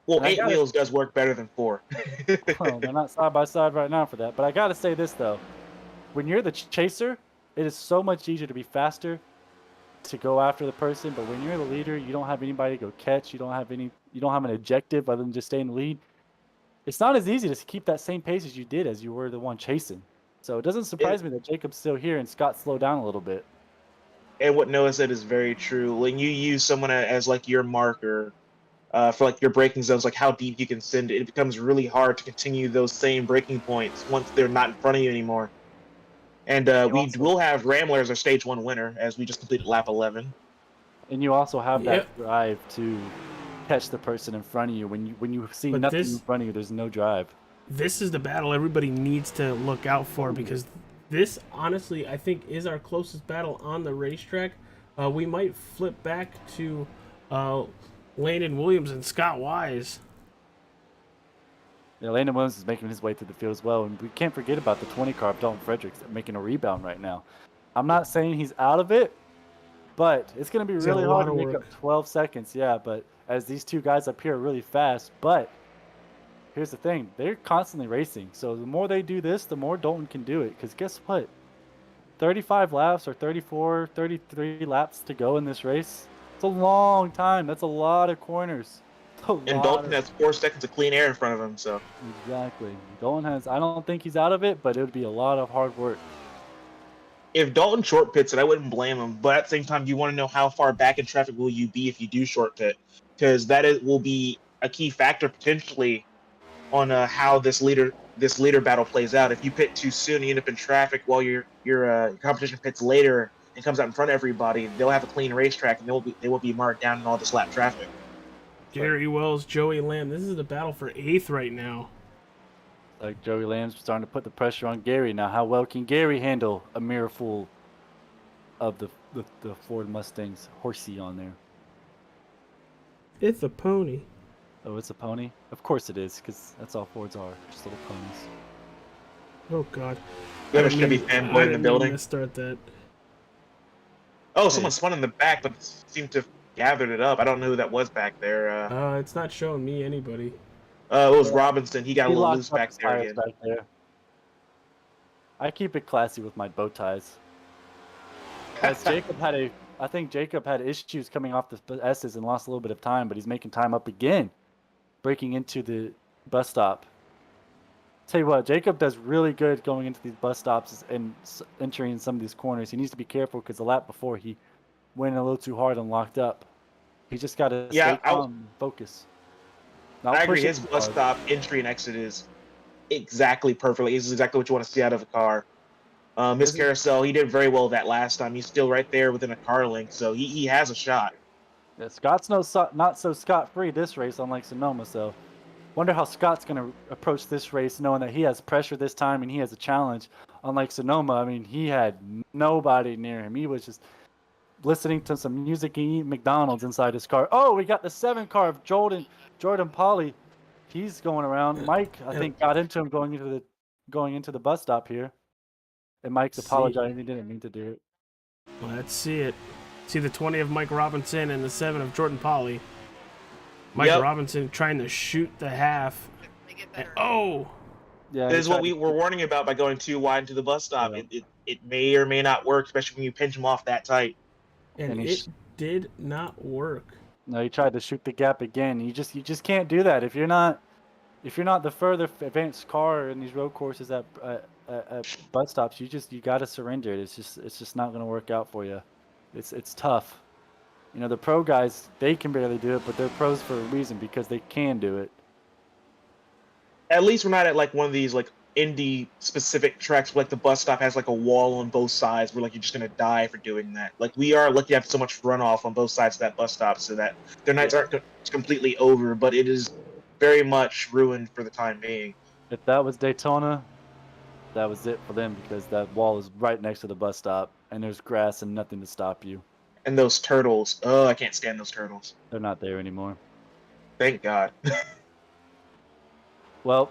Well, 8 wheels does work better than 4. Well, they're not side by side right now for that. But I got to say this, though. When you're the chaser, it is so much easier to be faster to go after the person. But when you're the leader, you don't have anybody to go catch. You don't have an objective other than just stay in the lead. It's not as easy to keep that same pace as you were the one chasing. So it doesn't surprise me that Jacob's still here and Scott slowed down a little bit. And what Noah said is very true. When you use someone as like your marker for like your braking zones, like how deep you can send it, it becomes really hard to continue those same braking points once they're not in front of you anymore. And we will have Rambler as our stage 1 winner, as we just completed lap 11. And you also have that drive to catch the person in front of you. When you see nothing in front of you, there's no drive. This is the battle everybody needs to look out for, because this, honestly, I think is our closest battle on the racetrack. We might flip back to Landon Williams and Scott Wise. Yeah, Landon Williams is making his way through the field as well, and we can't forget about the 20 car of Dalton Fredericks making a rebound right now. I'm not saying he's out of it, but it's going to be really hard to make up 12 seconds. Yeah, but as these two guys up here are really fast, but here's the thing. They're constantly racing. So the more they do this, the more Dalton can do it. Because guess what? 35 laps or 34, 33 laps to go in this race. It's a long time. That's a lot of corners. And Dalton has 4 seconds of clean air in front of him. So exactly. Dalton has, I don't think he's out of it, but it would be a lot of hard work. If Dalton short pits it, I wouldn't blame him. But at the same time, you want to know how far back in traffic will you be if you do short pit. Because will be a key factor potentially on how this leader battle plays out. If you pit too soon, you end up in traffic while your competition pits later and comes out in front of everybody. They'll have a clean racetrack and they will be marked down in all this lap traffic. Gary Wells, Joey Lamb. This is the battle for 8th right now. Like Joey Lamb's starting to put the pressure on Gary. Now, how well can Gary handle a mirror full of the Ford Mustang's horsey on there? It's a pony. Oh, it's a pony? Of course it is, because that's all Fords are, just little ponies. Oh God. We have a Chevy I fanboy in didn't the mean building. to start that. Oh, someone spun in the back, but seemed to have gathered it up. I don't know who that was back there. It's not showing me anybody. It was Robinson. He got a little locked loose up back his there tires again. back there. I keep it classy with my bow ties. As I think Jacob had issues coming off the S's and lost a little bit of time, but he's making time up again, breaking into the bus stop. Tell you what, Jacob does really good going into these bus stops and entering some of these corners. He needs to be careful because the lap before he went a little too hard and locked up. He just got to stay calm and focus. I agree. His bus stop entry and exit is exactly perfect. It's exactly what you want to see out of a car. His carousel, he did very well that last time. He's still right there within a car length, so he has a shot. Yeah, Scott's not so scot-free this race, unlike Sonoma. So, wonder how Scott's going to approach this race, knowing that he has pressure this time and he has a challenge. Unlike Sonoma, I mean, he had nobody near him. He was just listening to some music and eating McDonald's inside his car. Oh, we got the 7 car of Jordan Pauly. He's going around. Mike, I think, got into him going into the bus stop here. And Mike's apologizing. He didn't mean to do it. Let's see it. See the 20 of Mike Robinson and the 7 of Jordan Pauly. Mike Robinson trying to shoot the half. Oh! Yeah, this is what we were warning about by going too wide into the bus stop. Yeah. It may or may not work, especially when you pinch him off that tight. And it did not work. No, he tried to shoot the gap again. You just can't do that if you're not the further advanced car in these road courses at bus stops. You got to surrender it. It's just not going to work out for you. It's tough. You know, the pro guys, they can barely do it, but they're pros for a reason because they can do it. At least we're not at like one of these like indie specific tracks where like the bus stop has like a wall on both sides where like you're just gonna die for doing that. Like we are lucky to have so much runoff on both sides of that bus stop so that their nights aren't completely over, but it is very much ruined for the time being. If that was Daytona, that was it for them because that wall is right next to the bus stop and there's grass and nothing to stop you. And those turtles. Oh, I can't stand those turtles. They're not there anymore. Thank God. Well,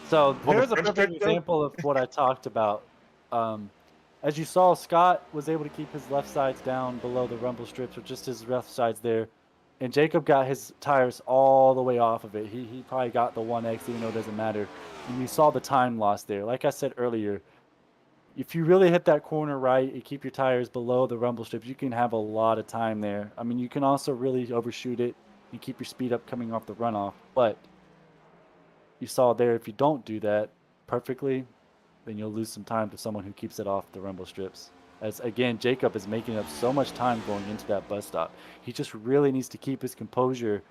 so here's a perfect example of what I talked about. As you saw, Scott was able to keep his left sides down below the rumble strips, or just his left sides there. And Jacob got his tires all the way off of it. He probably got the 1X, even though it doesn't matter. And you saw the time loss there. Like I said earlier, if you really hit that corner right and keep your tires below the rumble strips, you can have a lot of time there. I mean, you can also really overshoot it and keep your speed up coming off the runoff. But you saw there, if you don't do that perfectly, then you'll lose some time to someone who keeps it off the rumble strips. As again, Jacob is making up so much time going into that bus stop. He just really needs to keep his composure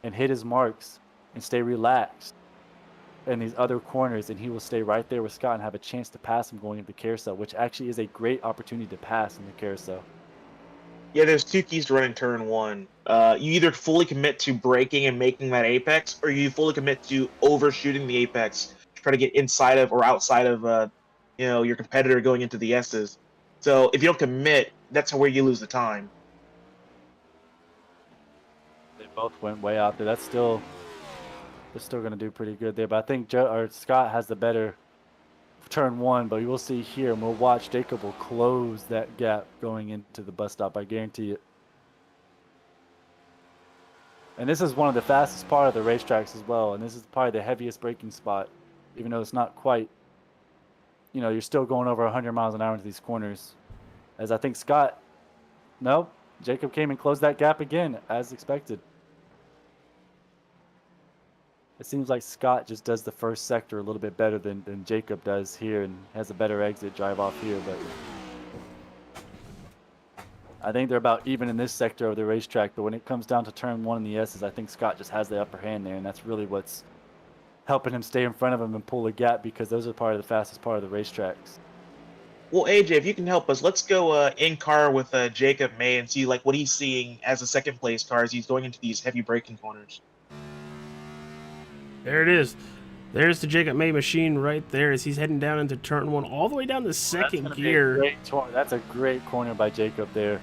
and hit his marks and stay relaxed in these other corners, and he will stay right there with Scott and have a chance to pass him going into the carousel, which actually is a great opportunity to pass in the carousel. Yeah, there's 2 keys to running turn 1. You either fully commit to braking and making that apex, or you fully commit to overshooting the apex to try to get inside of or outside of your competitor going into the S's. So if you don't commit, that's where you lose the time. They both went way out there. They're still going to do pretty good there. But I think Scott has the better turn 1. But we will see here, and we'll watch Jacob will close that gap going into the bus stop. I guarantee it. And this is one of the fastest part of the racetracks as well. And this is probably the heaviest braking spot, even though it's not quite. You know, you're still going over 100 miles an hour into these corners. As I think Jacob came and closed that gap again, as expected. It seems like Scott just does the first sector a little bit better than Jacob does here and has a better exit drive off here. But I think they're about even in this sector of the racetrack. But when it comes down to turn 1 in the S's, I think Scott just has the upper hand there. And that's really what's helping him stay in front of him and pull a gap, because those are part of the fastest part of the racetracks. Well, AJ, if you can help us, let's go in car with Jacob May and see like what he's seeing as a second place car as he's going into these heavy braking corners. There it is. There's the Jacob May machine right there as he's heading down into turn 1, all the way down to second gear. That's a great corner by Jacob there.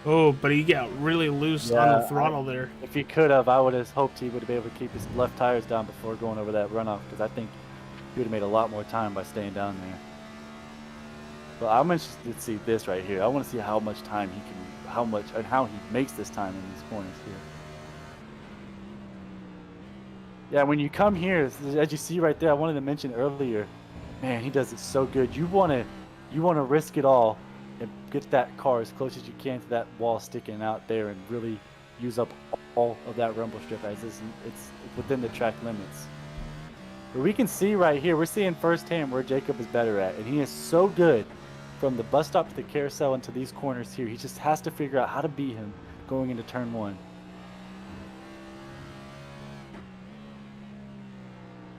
Oh, but he got really loose on the throttle there. If he could have, I would have hoped he would have been able to keep his left tires down before going over that runoff, because I think he would have made a lot more time by staying down there. But I'm interested to see this right here. I want to see how much time he can, how he makes this time in these corners here. Yeah, when you come here, as you see right there, I wanted to mention earlier, man, he does it so good. You want to risk it all and get that car as close as you can to that wall sticking out there and really use up all of that rumble strip as it's within the track limits. But we can see right here, we're seeing firsthand where Jacob is better at, and he is so good from the bus stop to the carousel into these corners here. He just has to figure out how to beat him going into turn 1.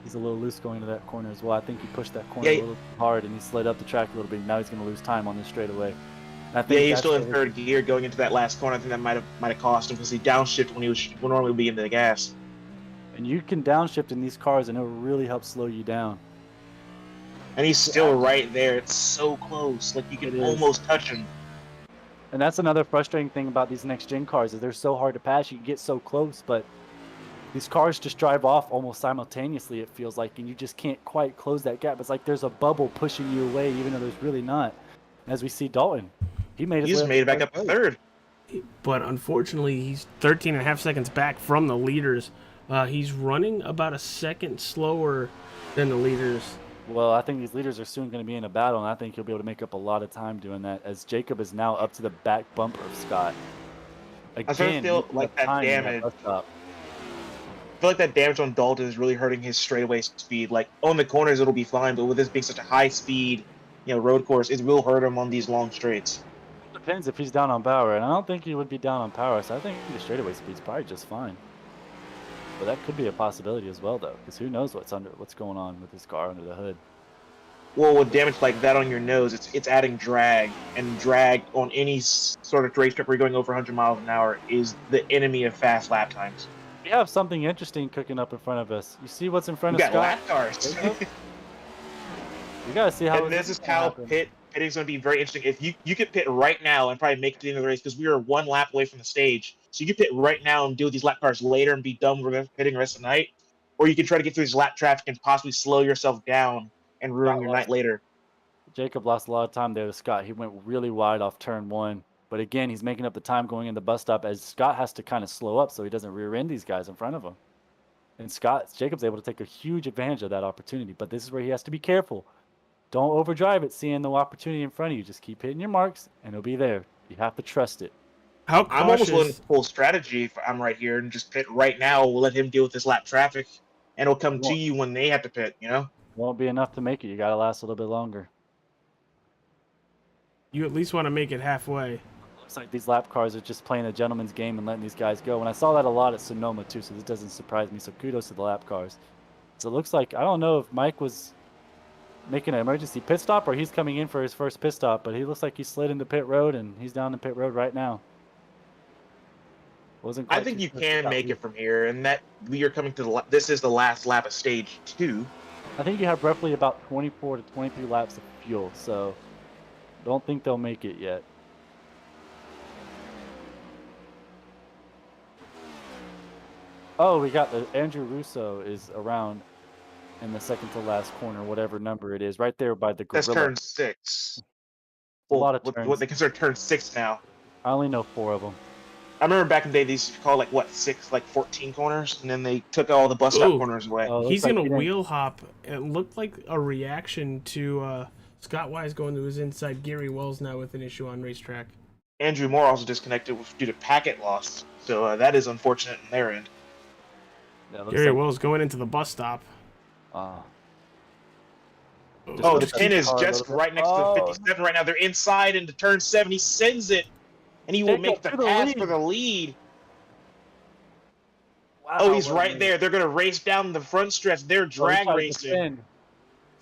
He's a little loose going into that corner as well. I think he pushed that corner a little hard and he slid up the track a little bit. Now he's going to lose time on this straightaway. I think he's still in third gear going into that last corner. I think that might have cost him because he downshifted when he would normally be into the gas. And you can downshift in these cars and it'll really help slow you down. And he's still right there. It's so close. Like you can almost touch him. And that's another frustrating thing about these next-gen cars is they're so hard to pass. You can get so close, but these cars just drive off almost simultaneously, it feels like, and you just can't quite close that gap. It's like there's a bubble pushing you away, even though there's really not. As we see Dalton, he made it back up to third. But unfortunately, he's 13.5 seconds back from the leaders. He's running about a second slower than the leaders. Well, I think these leaders are soon going to be in a battle, and I think he'll be able to make up a lot of time doing that, as Jacob is now up to the back bumper of Scott. Again, I sort of feel like that damage. I feel like that damage on Dalton is really hurting his straightaway speed. Like on the corners, it'll be fine, but with this being such a high speed, road course, it will hurt him on these long straights. Depends if he's down on power, and I don't think he would be down on power, so I think the straightaway speed's probably just fine. But that could be a possibility as well, though, because who knows what's going on with his car under the hood. Well, with damage like that on your nose, it's adding drag, and drag on any sort of racetrack where you're going over 100 miles an hour is the enemy of fast lap times. We have something interesting cooking up in front of us. You see what's in front of Scott? We got lap cars. You gotta see how. And this is how pitting's going to be very interesting. If you could pit right now and probably make it to the end of the race, because we are one lap away from the stage. So you could pit right now and deal with these lap cars later and be done with pitting the rest of the night, or you can try to get through this lap traffic and possibly slow yourself down and ruin your night later. Jacob lost a lot of time there to Scott. He went really wide off turn 1. But again, he's making up the time going in the bus stop as Scott has to kind of slow up so he doesn't rear end these guys in front of him. And Jacob's able to take a huge advantage of that opportunity. But this is where he has to be careful. Don't overdrive it, seeing the opportunity in front of you. Just keep hitting your marks, and it'll be there. You have to trust it. I'm almost willing to pull strategy if I'm right here and just pit right now. We'll let him deal with this lap traffic, and it'll come to you when they have to pit, Won't be enough to make it. You got to last a little bit longer. You at least want to make it halfway. Looks like these lap cars are just playing a gentleman's game and letting these guys go. And I saw that a lot at Sonoma, too, so this doesn't surprise me. So kudos to the lap cars. So it looks like, I don't know if Mike was making an emergency pit stop or he's coming in for his first pit stop, but he looks like he slid into pit road, and he's down in pit road right now. I think you can make it from here, and that we are coming to this is the last lap of stage 2. I think you have roughly about 24 to 23 laps of fuel, so don't think they'll make it yet. Oh, we got Andrew Russo is around in the second to last corner, whatever number it is, right there by the gorilla. That's turn 6. A lot of turns. What they consider turn 6 now. I only know 4 of them. I remember back in the day, these used to call 14 corners, and then they took all the bus stop corners away. He's going to wheel hop. It looked like a reaction to Scott Wise going to his inside. Gary Wells now with an issue on racetrack. Andrew Moore also disconnected due to packet loss, so that is unfortunate on their end. Yeah, Gary Wells going into the bus stop. The 10 is just right next to the 57 right now. They're inside into turn 7. He sends it. And he will make the pass for the lead. Wow, he's right there. They're going to race down the front stretch. They're drag racing.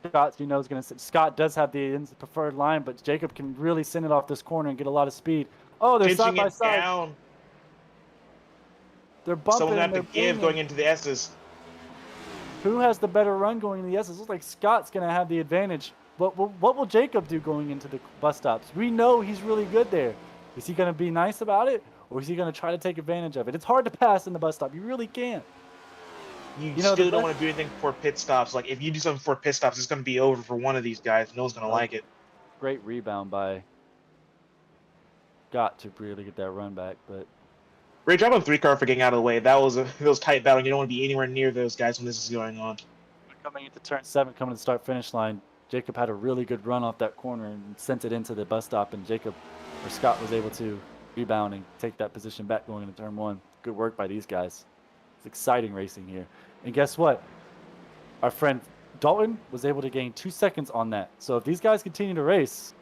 Scott, is going to. Scott does have the preferred line, but Jacob can really send it off this corner and get a lot of speed. Oh, they're side by side. Down. They're bumping. Someone have to give going into the S's. Who has the better run going into the S's? It looks like Scott's going to have the advantage. What will Jacob do going into the bus stops? We know he's really good there. Is he going to be nice about it, or is he going to try to take advantage of it? It's hard to pass in the bus stop. You really can't. You still don't want to do anything for pit stops. Like, if you do something for pit stops, it's going to be over for one of these guys. No one's going to like it. Great rebound by Scott to really get that run back, but great job on 3-car for getting out of the way. That was tight battle. You don't want to be anywhere near those guys when this is going on. Coming into turn 7, coming to the start-finish line, Jacob had a really good run off that corner and sent it into the bus stop, and Scott was able to rebound and take that position back going into turn 1. Good work by these guys. It's exciting racing here. And guess what? Our friend Dalton was able to gain 2 seconds on that. So if these guys continue to race,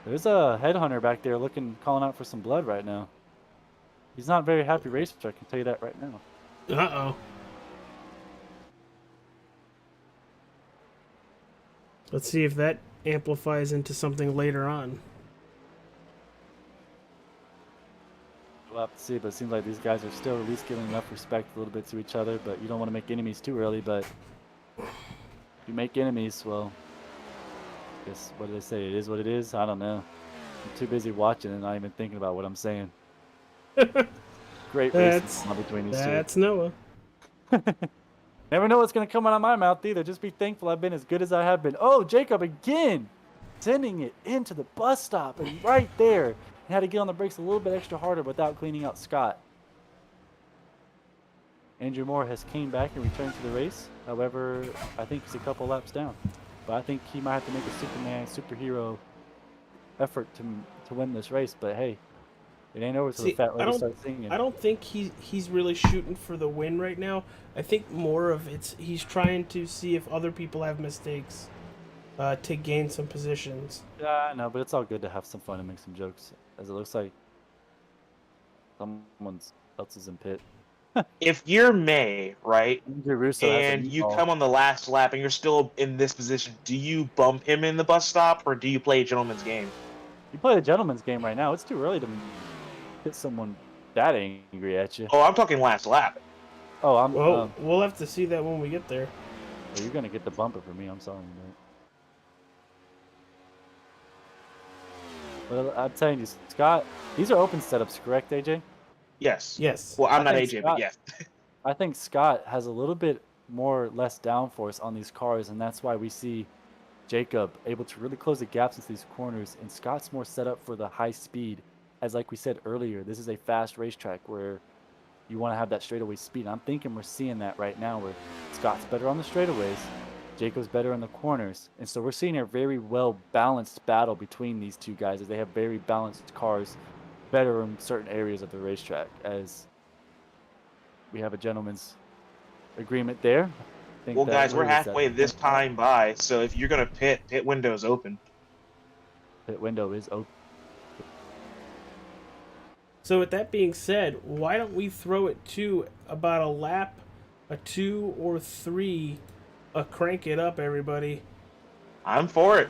there's a headhunter back there calling out for some blood right now. He's not a very happy racer, I can tell you that right now. Uh-oh. Let's see if that amplifies into something later on. We'll have to see, but it seems like these guys are still at least giving enough respect a little bit to each other, but you don't want to make enemies too early, but if you make enemies, well, I guess, what do they say? It is what it is? I don't know. I'm too busy watching and not even thinking about what I'm saying. Great racing between these two. That's Noah. Never know what's going to come out of my mouth either. Just be thankful I've been as good as I have been. Oh, Jacob again sending it into the bus stop and right there. He had to get on the brakes a little bit extra harder without cleaning out Scott. Andrew Moore has came back and returned to the race. However, I think he's a couple laps down. But I think he might have to make a superhero effort to win this race. But hey, it ain't over till the fat lady starts singing. I don't think he's really shooting for the win right now. I think more of he's trying to see if other people have mistakes to gain some positions. Yeah, I know, but it's all good to have some fun and make some jokes. As it looks like someone else is in pit. If you're May, right, and you come on the last lap and you're still in this position, do you bump him in the bus stop or do you play a gentleman's game? You play a gentleman's game right now. It's too early to hit someone that angry at you. Oh, I'm talking last lap. Oh, we'll have to see that when we get there. Well, you're gonna get the bumper for me. I'm sorry, but well, I'm telling you, Scott, these are open setups, correct, AJ? Yes. Yes. Well, I'm not AJ, but yes. I think Scott has a little bit more or less downforce on these cars, and that's why we see Jacob able to really close the gaps into these corners, and Scott's more set up for the high speed. As like we said earlier, this is a fast racetrack where you want to have that straightaway speed. And I'm thinking we're seeing that right now where Scott's better on the straightaways, Jacob's better in the corners. And so we're seeing a very well-balanced battle between these two guys as they have very balanced cars, better in certain areas of the racetrack, as we have a gentleman's agreement there. Well, guys, we're halfway this time by, so if you're going to pit window's open. Pit window is open. So with that being said, why don't we throw it to about a lap, a 2 or 3, crank it up, everybody. I'm for it.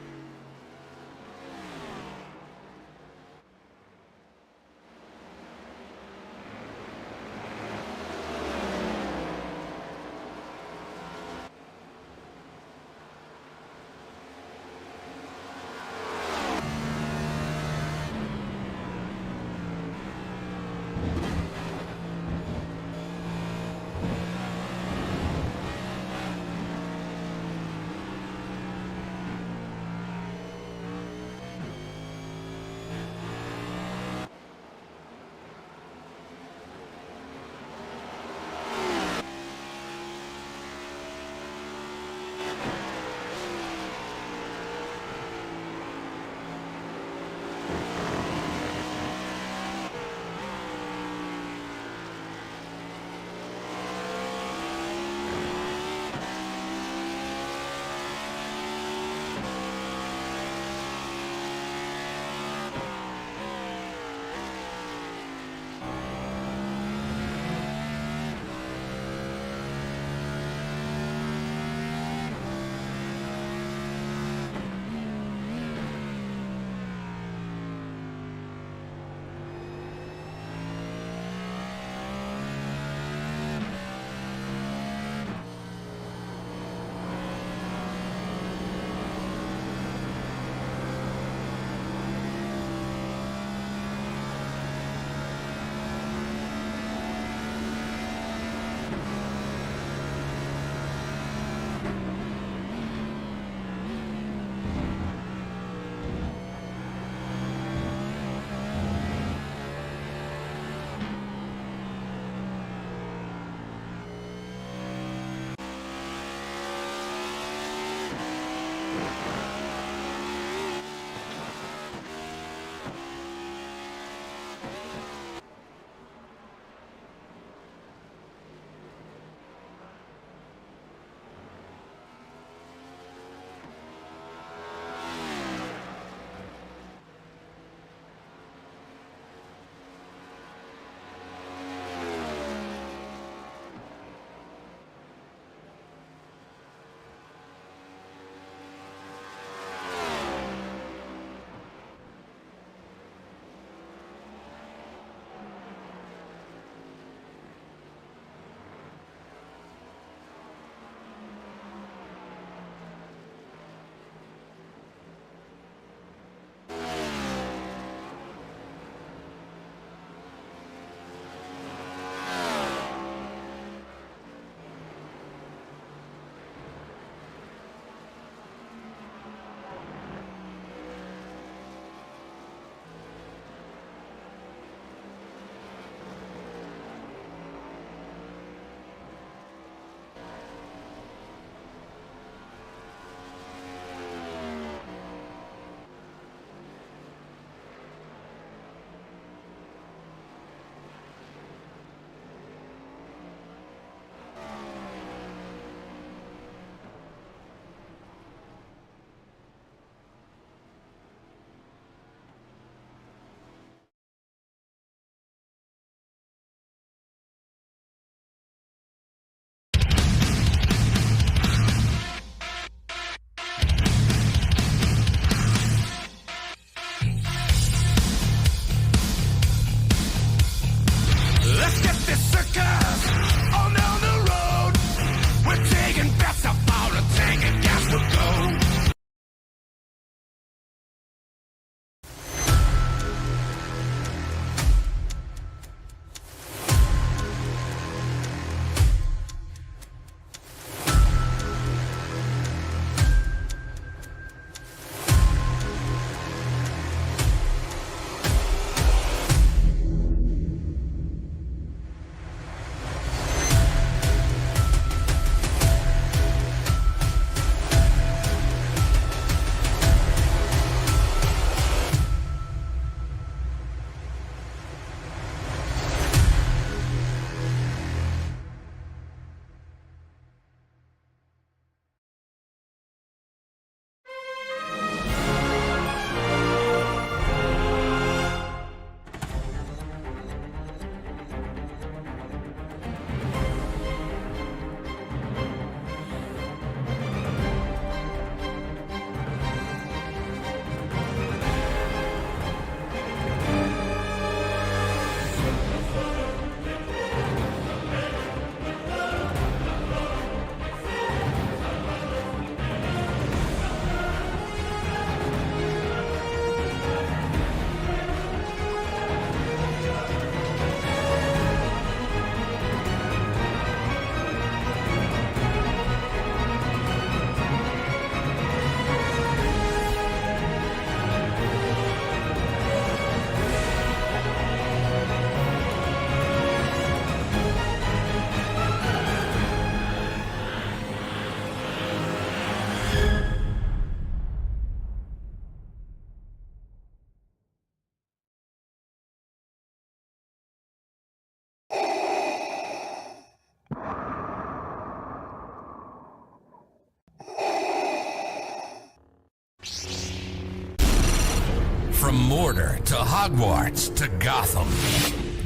From Mordor to Hogwarts to Gotham,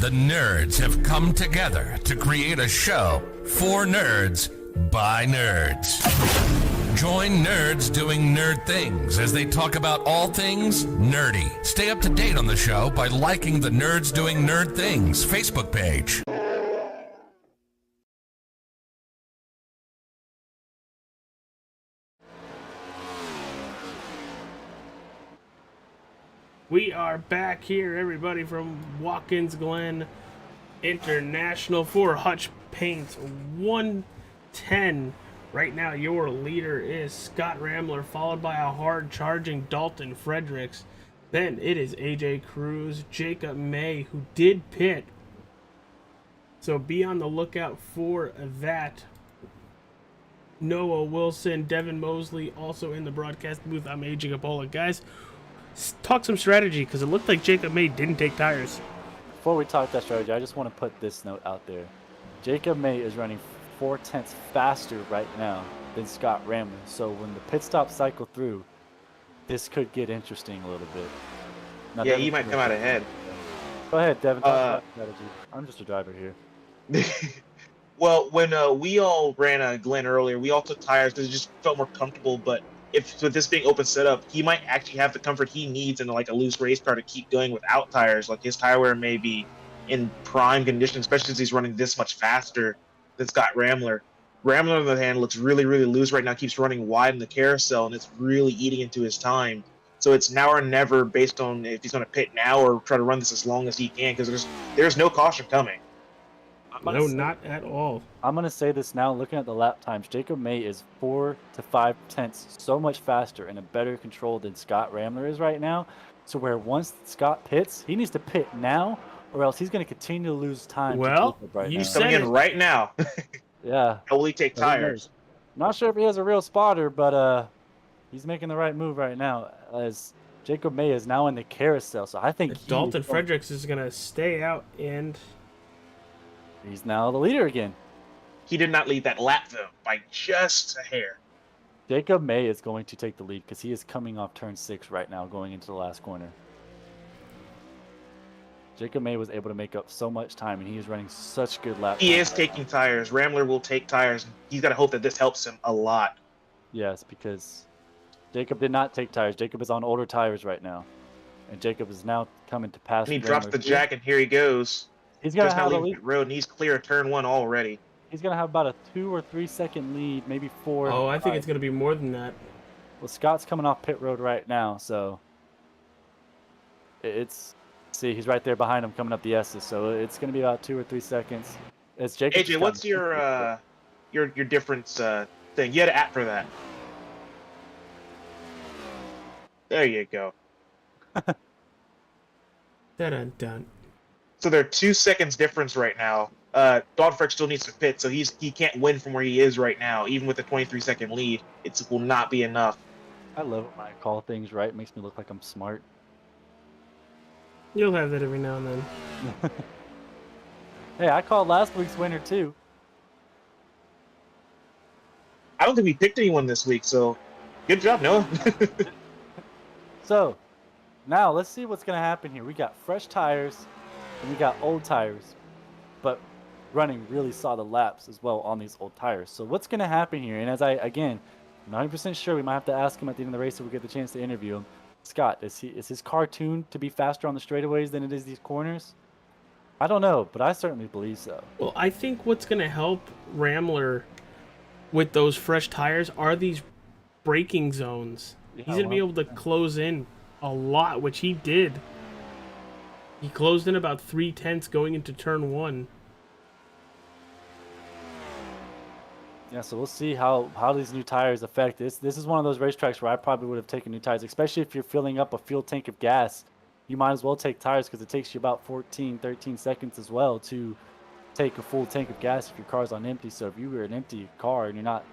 the nerds have come together to create a show for nerds by nerds. Join nerds doing nerd things as they talk about all things nerdy. Stay up to date on the show by liking the Nerds Doing Nerd Things Facebook page. We are back here, everybody, from Watkins, Glen International for Hutch Paints 110. Right now, your leader is Scott Ramler, followed by a hard-charging Dalton Fredericks. Then it is AJ Cruz, Jacob May, who did pit. So be on the lookout for that. Noah Wilson, Devin Mosley, also in the broadcast booth. I'm AJ Capola. Guys, talk some strategy, because it looked like Jacob May didn't take tires. Before we talk that strategy, I just want to put this note out there. Jacob May is running 4/10 faster right now than Scott Ramler. So when the pit stop cycle through, this could get interesting a little bit. Now, Yeah, Devin, he might come out ahead. Go ahead, Devin. Talk about strategy. I'm just a driver here. Well, when we all ran Glen earlier, we all took tires because it just felt more comfortable. But if with this being open setup, he might actually have the comfort he needs in like a loose race car to keep going without tires. Like his tire wear may be in prime condition, especially since he's running this much faster than Scott Ramler. Ramler, on the other hand, looks really, really loose right now. Keeps running wide in the carousel, and it's really eating into his time. So it's now or never based on if he's going to pit now or try to run this as long as he can, because there's no caution coming. No, not at all. I'm going to say this now, looking at the lap times. Jacob May is 4 to 5 tenths so much faster and a better control than Scott Ramler is right now. So where once Scott pits, he needs to pit now, or else he's going to continue to lose time. Well, He's coming in right now. Yeah. How will he take tires? Not sure if he has a real spotter, but he's making the right move right now, as Jacob May is now in the carousel. So I think Dalton Fredericks is going to stay out, and he's now the leader again. He did not lead that lap, though, by just a hair. Jacob May is going to take the lead because he is coming off turn 6 right now, going into the last corner. Jacob May was able to make up so much time, and he is running such good laps. He is taking tires. Ramler will take tires. He's got to hope that this helps him a lot. Yes, because Jacob did not take tires. Jacob is on older tires right now. And Jacob is now coming to pass. And he drops the jack, and here he goes. He's going to have a a lead. road, and he's clear of turn 1 already. He's going to have about a 2 or 3 second lead, maybe 4. Oh, I think it's going to be more than that. Well, Scott's coming off pit road right now, so it's... See, he's right there behind him coming up the S's, so it's going to be about 2 or 3 seconds. It's Jacob. AJ, what's your difference thing? You had an app for that. There you go. Dun-dun-dun. So there are 2 seconds difference right now. Dogfreck still needs to pit, so he can't win from where he is right now, even with the 23-second lead. It will not be enough. I love it when I call things right. It makes me look like I'm smart. You'll have that every now and then. Hey, I called last week's winner too. I don't think we picked anyone this week, so good job, Noah. So, now let's see what's going to happen here. We got fresh tires and we got old tires, but running really solid laps as well on these old tires. So what's going to happen here? And as I'm 90% sure we might have to ask him at the end of the race if we get the chance to interview him. Scott, is his car tuned to be faster on the straightaways than it is these corners? I don't know, but I certainly believe so. Well, I think what's going to help Ramler with those fresh tires are these braking zones. Yeah, He's going to be able to close in a lot, which he did. He closed in about 3/10 going into turn 1. Yeah, so we'll see how these new tires affect this. This is one of those racetracks where I probably would have taken new tires, especially if you're filling up a fuel tank of gas. You might as well take tires because it takes you about 13 seconds as well to take a full tank of gas if your car's on empty. So if you were an empty car and you're not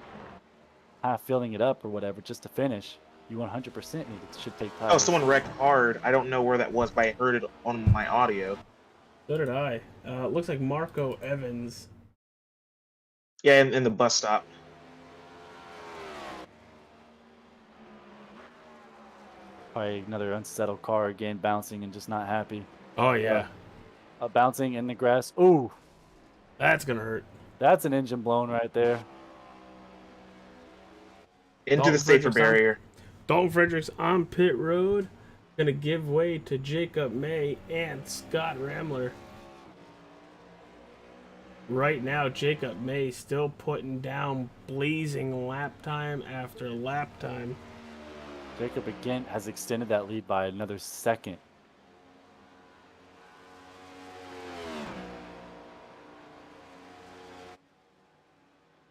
half filling it up or whatever just to finish, you 100% should take tires. Oh, someone wrecked hard. I don't know where that was, but I heard it on my audio. So did I. It looks like Marco Evans. Yeah, in the bus stop. probably another unsettled car again, bouncing and just not happy. Oh yeah, Bouncing in the grass. Ooh, that's gonna hurt. that's an engine blown right there. Into Dalton the safer Fredericks barrier. Dalton Fredericks on pit road, gonna give way to Jacob May and Scott Ramler. Right now, Jacob May still putting down blazing lap time after lap time. Jacob again has extended that lead by another second.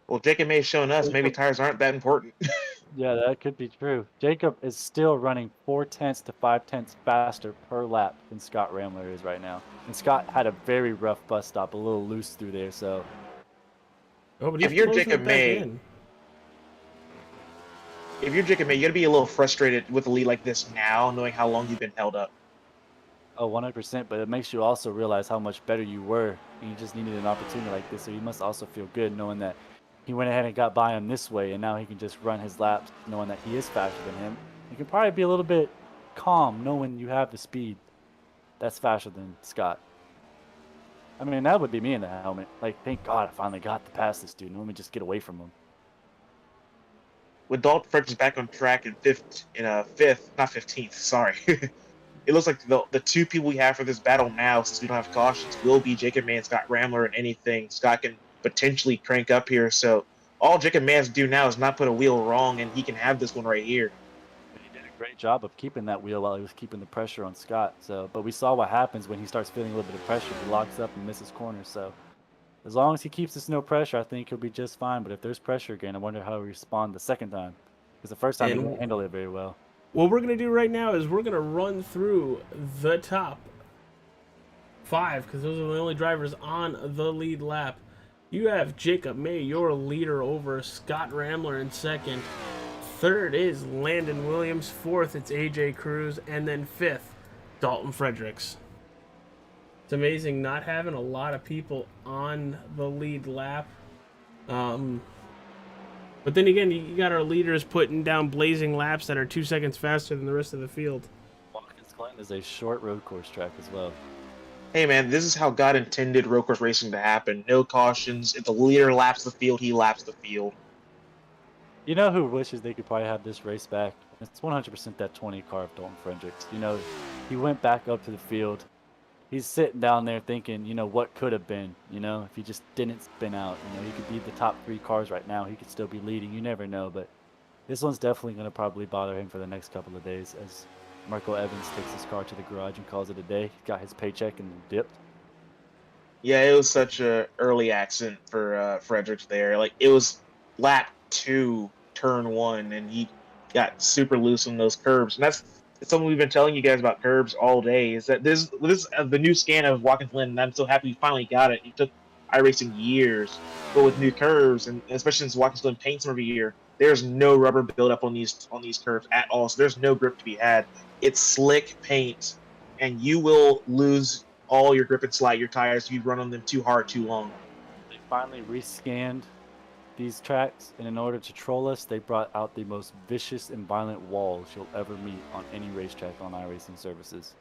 Well, Jacob May's showing us maybe tires aren't that important. Yeah, that could be true. Jacob is still running 4/10 to 5/10 faster per lap than Scott Ramler is right now. And Scott had a very rough bus stop, a little loose through there, so. Oh, but if you're Jacob May, you gotta be a little frustrated with a lead like this now, knowing how long you've been held up. Oh, 100%, but it makes you also realize how much better you were. And you just needed an opportunity like this, so you must also feel good knowing that he went ahead and got by him this way, and now he can just run his laps knowing that he is faster than him. You can probably be a little bit calm knowing you have the speed that's faster than Scott. I mean, that would be me in the helmet. Like, thank God I finally got to pass this dude. Let me just get away from him. With Dalton Fredericks back on track in fifth, not 15th, sorry. It looks like the two people we have for this battle now, since we don't have cautions, will be Jacob May and Scott Ramler, and anything Scott can potentially crank up here. So all Jacob May has to do now is not put a wheel wrong, and he can have this one right here. He did a great job of keeping that wheel while he was keeping the pressure on Scott. But we saw what happens when he starts feeling a little bit of pressure. He locks up and misses corners. So as long as he keeps this no pressure, I think he'll be just fine. But if there's pressure again, I wonder how he'll respond the second time. Because the first time he didn't handle it very well. What we're going to do right now is we're going to run through the top 5, because those are the only drivers on the lead lap. You have Jacob May, your leader, over Scott Ramler in second. Third is Landon Williams. Fourth, it's AJ Cruz. And then fifth, Dalton Fredericks. It's amazing not having a lot of people on the lead lap. But then again, you got our leaders putting down blazing laps that are 2 seconds faster than the rest of the field. Watkins Glen is a short road course track as well. Hey man, this is how God intended road course racing to happen. No cautions. If the leader laps the field, he laps the field. You know who wishes they could probably have this race back? It's 100% that 20 car of Dalton Fredericks. You know, he went back up to the field. He's sitting down there thinking, you know, what could have been, you know, if he just didn't spin out. You know, he could be the top 3 cars right now. He could still be leading. You never know, but this one's definitely going to probably bother him for the next couple of days as Marco Evans takes his car to the garage and calls it a day. He got his paycheck and dipped. Yeah, it was such a early accident for Fredericks there. Like, it was lap 2, turn 1, and he got super loose on those curbs. And that's something we've been telling you guys about curbs all day, is that this the new scan of Watkins Glen, and I'm so happy we finally got it. It took iRacing years, but with new curves, and especially since Watkins Glen paints them every year, there's no rubber buildup on these curves at all, so there's no grip to be had. It's slick paint, and you will lose all your grip and slide your tires if you run on them too hard, too long. They finally rescanned these tracks, and in order to troll us, they brought out the most vicious and violent walls you'll ever meet on any racetrack on iRacing services.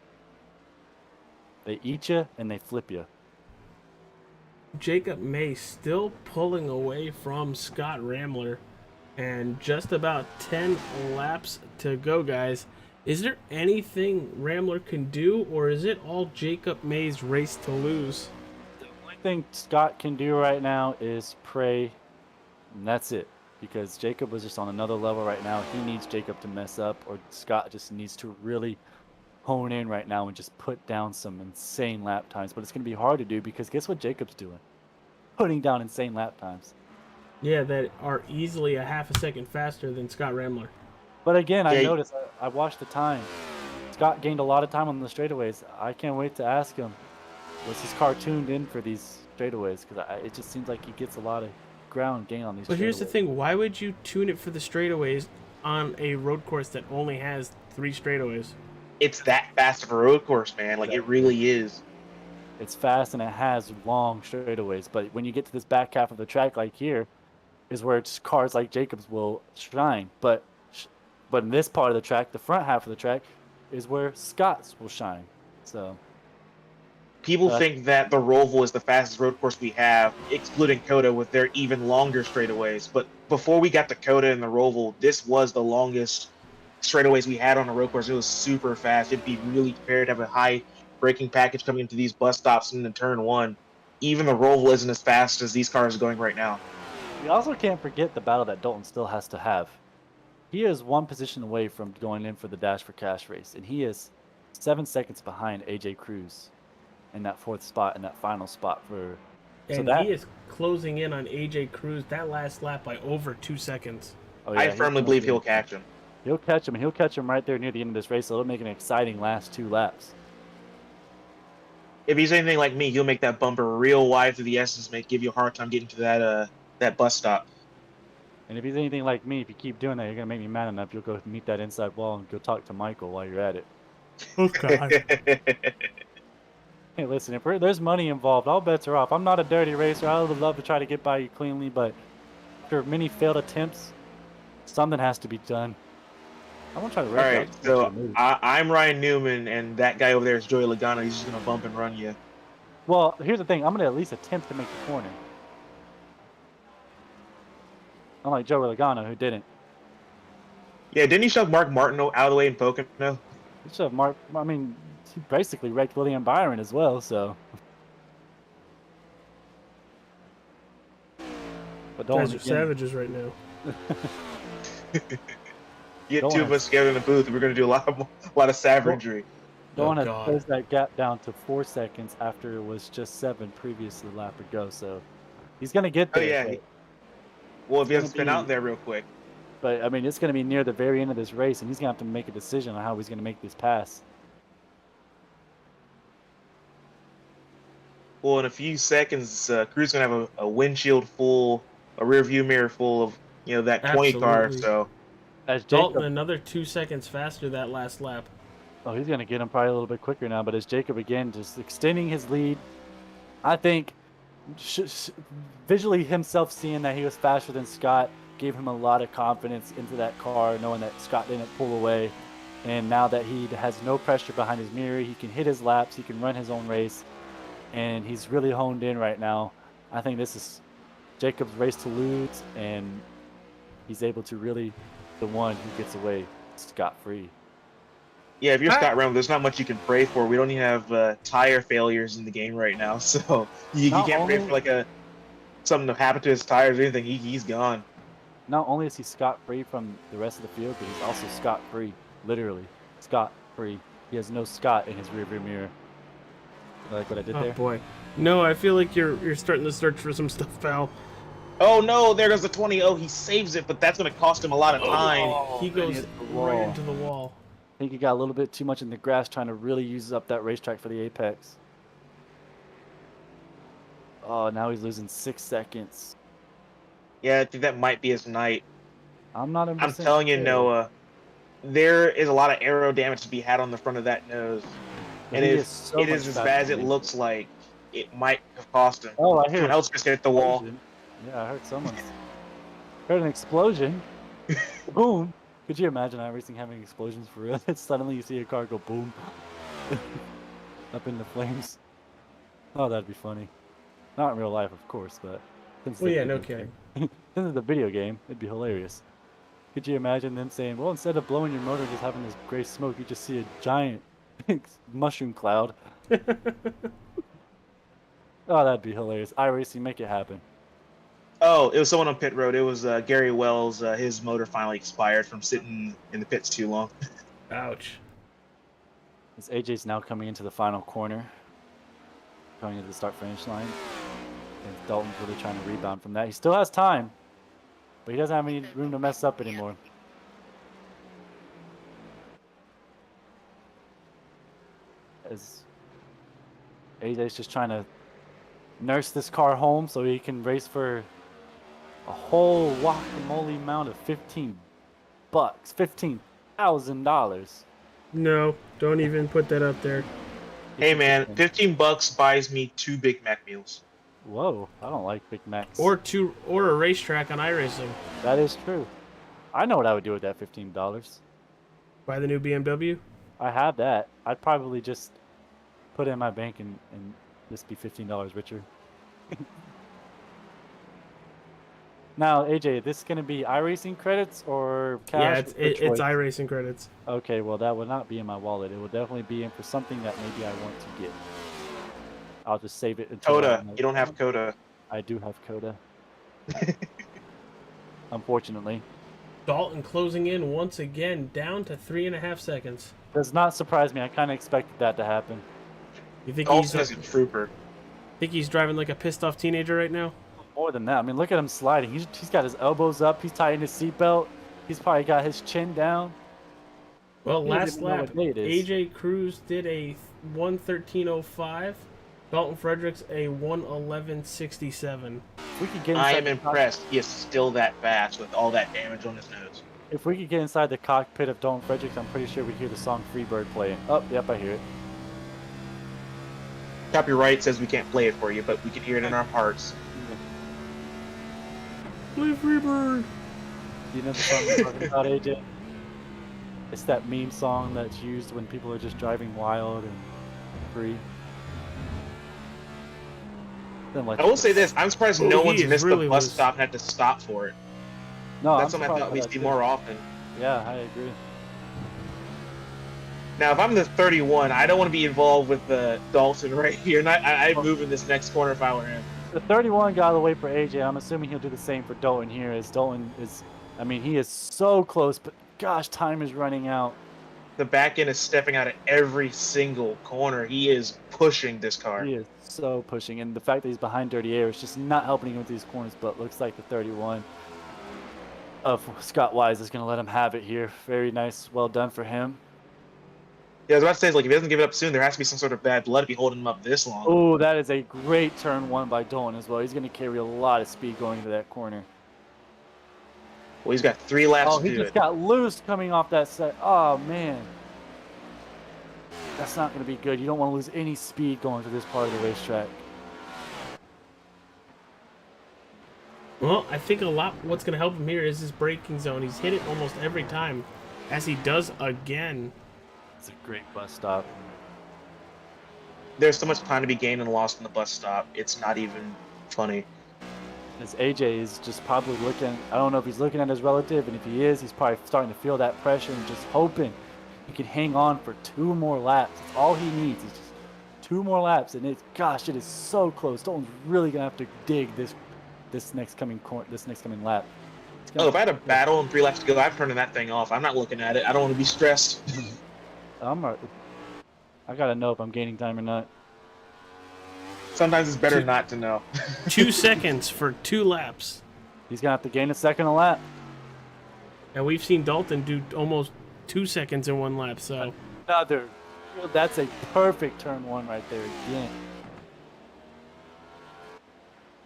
They eat you and they flip you. Jacob May still pulling away from Scott Ramler, and just about 10 laps to go, guys. Is there anything Ramler can do, or is it all Jacob May's race to lose? The only thing Scott can do right now is pray, and that's it. Because Jacob was just on another level right now. He needs Jacob to mess up, or Scott just needs to really hone in right now and just put down some insane lap times. But it's going to be hard to do because guess what Jacob's doing? Putting down insane lap times. Yeah, that are easily a half a second faster than Scott Ramler. But again, I noticed, I watched the time. Scott gained a lot of time on the straightaways. I can't wait to ask him, was his car tuned in for these straightaways? Because it just seems like he gets a lot of ground gain on these But here's the thing, why would you tune it for the straightaways on a road course that only has 3 straightaways? It's that fast of a road course, man. Like, it really is. It's fast and it has long straightaways. But when you get to this back half of the track, like here, is where it's cars like Jacob's will shine. But in this part of the track, the front half of the track, is where Scott's will shine. So People think that the Roval is the fastest road course we have, excluding Coda with their even longer straightaways. But before we got to Coda and the Roval, this was the longest straightaways we had on a road course. It was super fast. It'd be really fair to have a high braking package coming into these bus stops and then turn one. Even the Roval isn't as fast as these cars are going right now. we also can't forget the battle that Dalton still has to have. He is one position away from going in for the Dash for Cash race, and he is 7 seconds behind AJ Cruz in that 4th spot, in that final spot for. And he is closing in on AJ Cruz that last lap by over 2 seconds. Oh, yeah, I firmly believe he'll catch him. He'll catch him, and he'll catch him right there near the end of this race. So it'll make an exciting last 2 laps. If he's anything like me, he'll make that bumper real wide through the S's, give you a hard time getting to that bus stop. And if he's anything like me, if you keep doing that, you're gonna make me mad enough. You'll go meet that inside wall and go talk to Michael while you're at it. Okay. Hey, listen, if there's money involved, all bets are off. I'm not a dirty racer. I would love to try to get by you cleanly, but after many failed attempts, something has to be done. I'm gonna try to race. All right, so I'm Ryan Newman, and that guy over there is Joey Logano. He's just gonna bump and run you. Well, here's the thing. I'm gonna at least attempt to make the corner. Unlike Joey Logano, who didn't. Yeah, didn't he shove Mark Martin out of the way in Pocono? He shoved Mark. I mean, he basically wrecked William Byron as well. So. But guys are savages right now. Get two of us together in the booth, and we're going to do a lot of savagery. Don't want to close that gap down to 4 seconds after it was just 7 previously lap ago. So he's going to get there. Oh, yeah. Well, if he hasn't been out there real quick. But, I mean, it's going to be near the very end of this race, and he's going to have to make a decision on how he's going to make this pass. Well, in a few seconds, Cruz is going to have a windshield full, a rear view mirror full of, that 20 car. So. As Dalton, another 2 seconds faster that last lap. Oh, he's going to get him probably a little bit quicker now. But as Jacob, again, just extending his lead, I think visually himself seeing that he was faster than Scott gave him a lot of confidence into that car, knowing that Scott didn't pull away. And now that he has no pressure behind his mirror, he can hit his laps, he can run his own race, and he's really honed in right now. I think this is Jacob's race to lose, and he's able to really the one who gets away scot-free. Yeah, if you're Scott Reynolds, there's not much you can pray for. We don't even have tire failures in the game right now, so you can't pray for something to happen to his tires or anything. He's gone. Not only is he scot-free from the rest of the field, but he's also scot-free, literally scot-free. He has no Scott in his rearview mirror. You like what I did there? Oh boy, no! I feel like you're starting to search for some stuff, pal. Oh no! There goes the 20. Oh, he saves it, but that's going to cost him a lot of time. He goes right into the wall. I think he got a little bit too much in the grass, trying to really use up that racetrack for the apex. Oh, now he's losing 6 seconds. Yeah, I think that might be his night. I'm telling you, Noah, there is a lot of aero damage to be had on the front of that nose. And if it is as bad as it looks like, it might have cost him. Oh, I hear someone else just hit the wall. Yeah, I heard someone. Heard an explosion. Boom. Could you imagine iRacing having explosions for real? Suddenly you see a car go boom. Up in the flames. Oh, that'd be funny. Not in real life, of course, but... Well, yeah, no kidding. This is the video game. It'd be hilarious. Could you imagine them saying, well, instead of blowing your motor just having this gray smoke, you just see a giant mushroom cloud. Oh, that'd be hilarious. iRacing, make it happen. Oh, it was someone on pit road. It was Gary Wells. His motor finally expired from sitting in the pits too long. Ouch. As AJ's now coming into the final corner. Coming into the start-finish line. And Dalton's really trying to rebound from that. He still has time. But he doesn't have any room to mess up anymore. As AJ's just trying to nurse this car home so he can race for a whole guacamole amount of $15. $15,000. No, don't even put that up there. Hey man, $15 buys me 2 Big Mac meals. Whoa, I don't like Big Macs. Or a racetrack on iRacing. That is true. I know what I would do with that $15. Buy the new BMW? I have that. I'd probably just put it in my bank and just be $15 richer. Now, AJ, this is going to be iRacing credits or cash? Yeah, or it's choice? iRacing credits. Okay, well, that would not be in my wallet. It will definitely be in for something that maybe I want to get. I'll just save it until Coda. You don't have Coda. I do have Coda. Unfortunately. Dalton closing in once again, down to 3.5 seconds. Does not surprise me. I kind of expected that to happen. You think Dalton is a trooper. Think he's driving like a pissed off teenager right now? More than that. I mean, look at him sliding. He's got his elbows up. He's tying his seatbelt. He's probably got his chin down. Well, He last doesn't even know lap, what day it is. AJ Cruz did a 1:13.05. Dalton Fredericks a 1:11.67. We could get I inside am the impressed. He is still that fast with all that damage on his nose. If we could get inside the cockpit of Dalton Fredericks, I'm pretty sure we'd hear the song Freebird playing. Oh, yep, I hear it. Copyright says we can't play it for you, but we can hear it in our hearts. Play Freebird. You know the song I'm talking about, AJ? It's that meme song that's used when people are just driving wild and free. Then I will say this: I'm surprised no one's missed really the bus loose. stop and had to stop for it. No, That's I'm something I thought surprised we'd see by that, more too. often. Yeah, I agree. Now, if I'm the 31, I don't want to be involved with Dalton right here, and I'd move in this next corner if I were him. The 31 got away for AJ. I'm assuming he'll do the same for Dalton here, as Dalton is, I mean, he is so close, but gosh, time is running out. The back end is stepping out at every single corner. He is pushing this car. He is so pushing, and the fact that he's behind Dirty Air is just not helping him with these corners, but looks like the 31 of Scott Wise is going to let him have it here. Very nice. Well done for him. Yeah, I was about to say, like, if he doesn't give it up soon, there has to be some sort of bad blood to be holding him up this long. Oh, that is a great turn one by Dalton as well. He's going to carry a lot of speed going into that corner. Well, he's got 3 laps Oh, to he do just it. got loose coming off that set. Oh, man. That's not going to be good. You don't want to lose any speed going through this part of the racetrack. Well, I think a lot what's going to help him here is his braking zone. He's hit it almost every time, as he does again. It's a great bus stop. There's so much time to be gained and lost in the bus stop. It's not even funny. As AJ is just probably looking, I don't know if he's looking at his relative, and if he is, he's probably starting to feel that pressure and just hoping he can hang on for 2 more laps. That's all he needs is just 2 more laps, and it's, gosh, it is so close. Dalton's really gonna have to dig this next coming lap. Oh, if I had a battle and 3 laps to go, I'm turning that thing off. I'm not looking at it. I don't want to be stressed. I gotta know if I'm gaining time or not. Sometimes it's better not to know. 2 seconds for 2 laps. He's gonna have to gain a second a lap. And we've seen Dalton do almost 2 seconds in 1 lap, so. That's a perfect turn one right there again.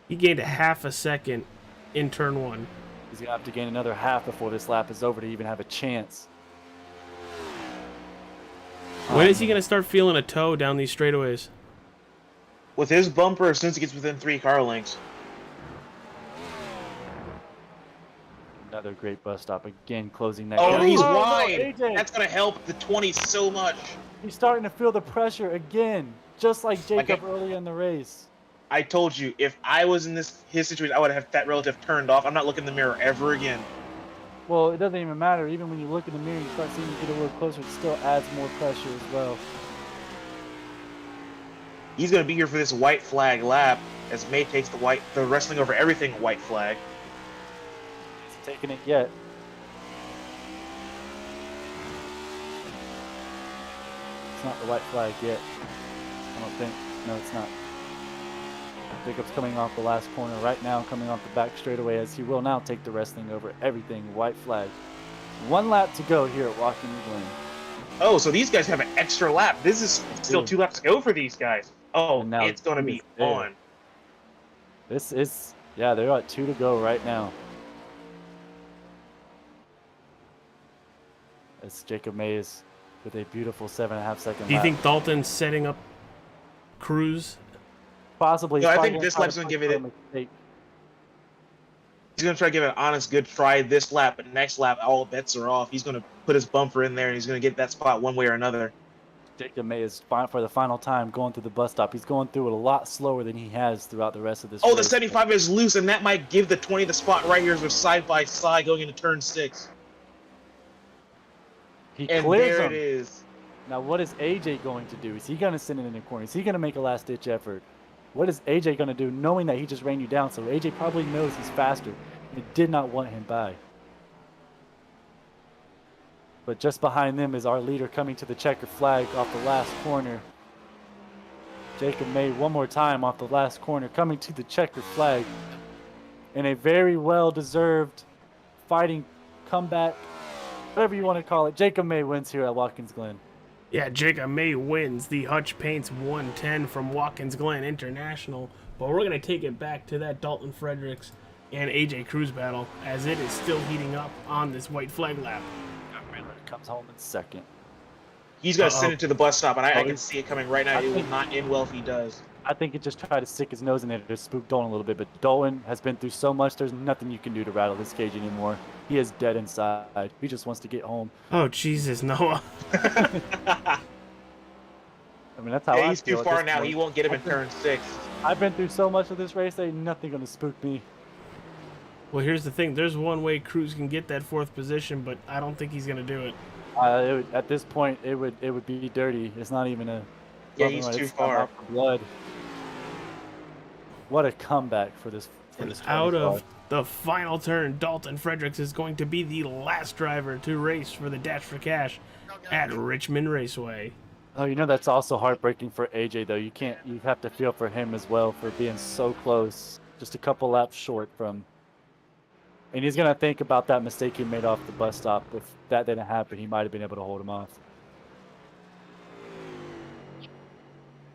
He gained a half a second in turn 1. He's gonna have to gain another half before this lap is over to even have a chance. When is he going to start feeling a toe down these straightaways? With his bumper, as soon as he gets within 3 car lengths. Another great bus stop again, closing that. Oh, gap. he's no, wide. AJ. That's going to help the 20 so much. He's starting to feel the pressure again, just like Jacob Okay. earlier in the race. I told you, if I was in his situation, I would have that relative turned off. I'm not looking in the mirror ever again. Well, it doesn't even matter. Even when you look in the mirror, you start seeing you get a little closer. It still adds more pressure as well. He's going to be here for this white flag lap as May takes the wrestling over everything white flag. He's taking it yet. It's not the white flag yet. I don't think. No, it's not. Jacob's coming off the last corner right now, coming off the back straightaway as he will now take the wrestling over everything white flag. 1 lap to go here at Watkins Glen. Oh, so these guys have an extra lap. This is still 2 laps to go for these guys. Oh, And now it's going to be there. on. This is, yeah, they're at 2 to go right now. As Jacob May is with a beautiful 7.5 second Do you lap. think Dalton's setting up Cruz? Possibly. No, He's I probably think this try lap's to gonna give push it- for a mistake. He's going to try to give it an honest, good try this lap, but next lap, all bets are off. He's going to put his bumper in there, and he's going to get that spot one way or another. Jacob May is for the final time going through the bus stop. He's going through it a lot slower than he has throughout the rest of this Oh, race. the 75 is loose, and that might give the 20 the spot right here as we're side by side going into turn 6. He And clears there him. it is. Now, what is AJ going to do? Is he going to send it in the corner? Is he going to make a last-ditch effort? What is AJ going to do, knowing that he just ran you down? So AJ probably knows he's faster, and he did not want him by. But just behind them is our leader coming to the checker flag off the last corner. Jacob May one more time off the last corner, coming to the checker flag. In a very well-deserved fighting comeback, whatever you want to call it. Jacob May wins here at Watkins Glen. Yeah, Jacob May wins the Hutch Paints 110 from Watkins Glen International. But we're going to take it back to that Dalton Fredericks and AJ Cruz battle, as it is still heating up on this white flag lap. Comes home in second. He's going to send it to the bus stop, and I can see it coming right now. I It will think- not end well if he does. I think he just tried to stick his nose in it to spook Dolan a little bit, but Dolan has been through so much, there's nothing you can do to rattle this cage anymore. He is dead inside. He just wants to get home. Oh, Jesus, Noah. I mean, that's how Yeah, I he's feel too at far this now. point. He won't get him in turn 6. I've been through so much of this race, ain't nothing going to spook me. Well, here's the thing. There's one way Cruz can get that 4th position, but I don't think he's going to do it. At this point, it would be dirty. It's not even a... Yeah, he's too far. Blood. What a comeback for this. Out of the final turn, Dalton Fredericks is going to be the last driver to race for the Dash for Cash at Richmond Raceway. Oh, you know that's also heartbreaking for AJ though. You have to feel for him as well for being so close, just a couple laps short from. And he's gonna think about that mistake he made off the bus stop. If that didn't happen, he might have been able to hold him off.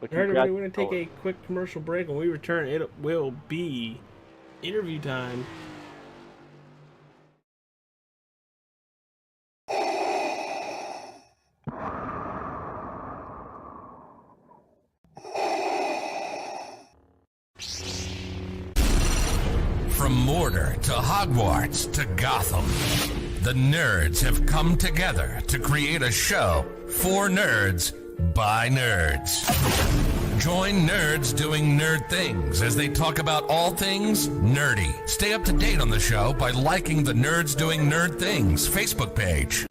But All right, everybody, we're going to take congrats- a quick commercial break. When we return, it will be interview time. From Mordor to Hogwarts to Gotham, the nerds have come together to create a show for nerds by nerds. Join nerds doing nerd things as they talk about all things nerdy. Stay up to date on the show by liking the Nerds Doing Nerd Things Facebook page.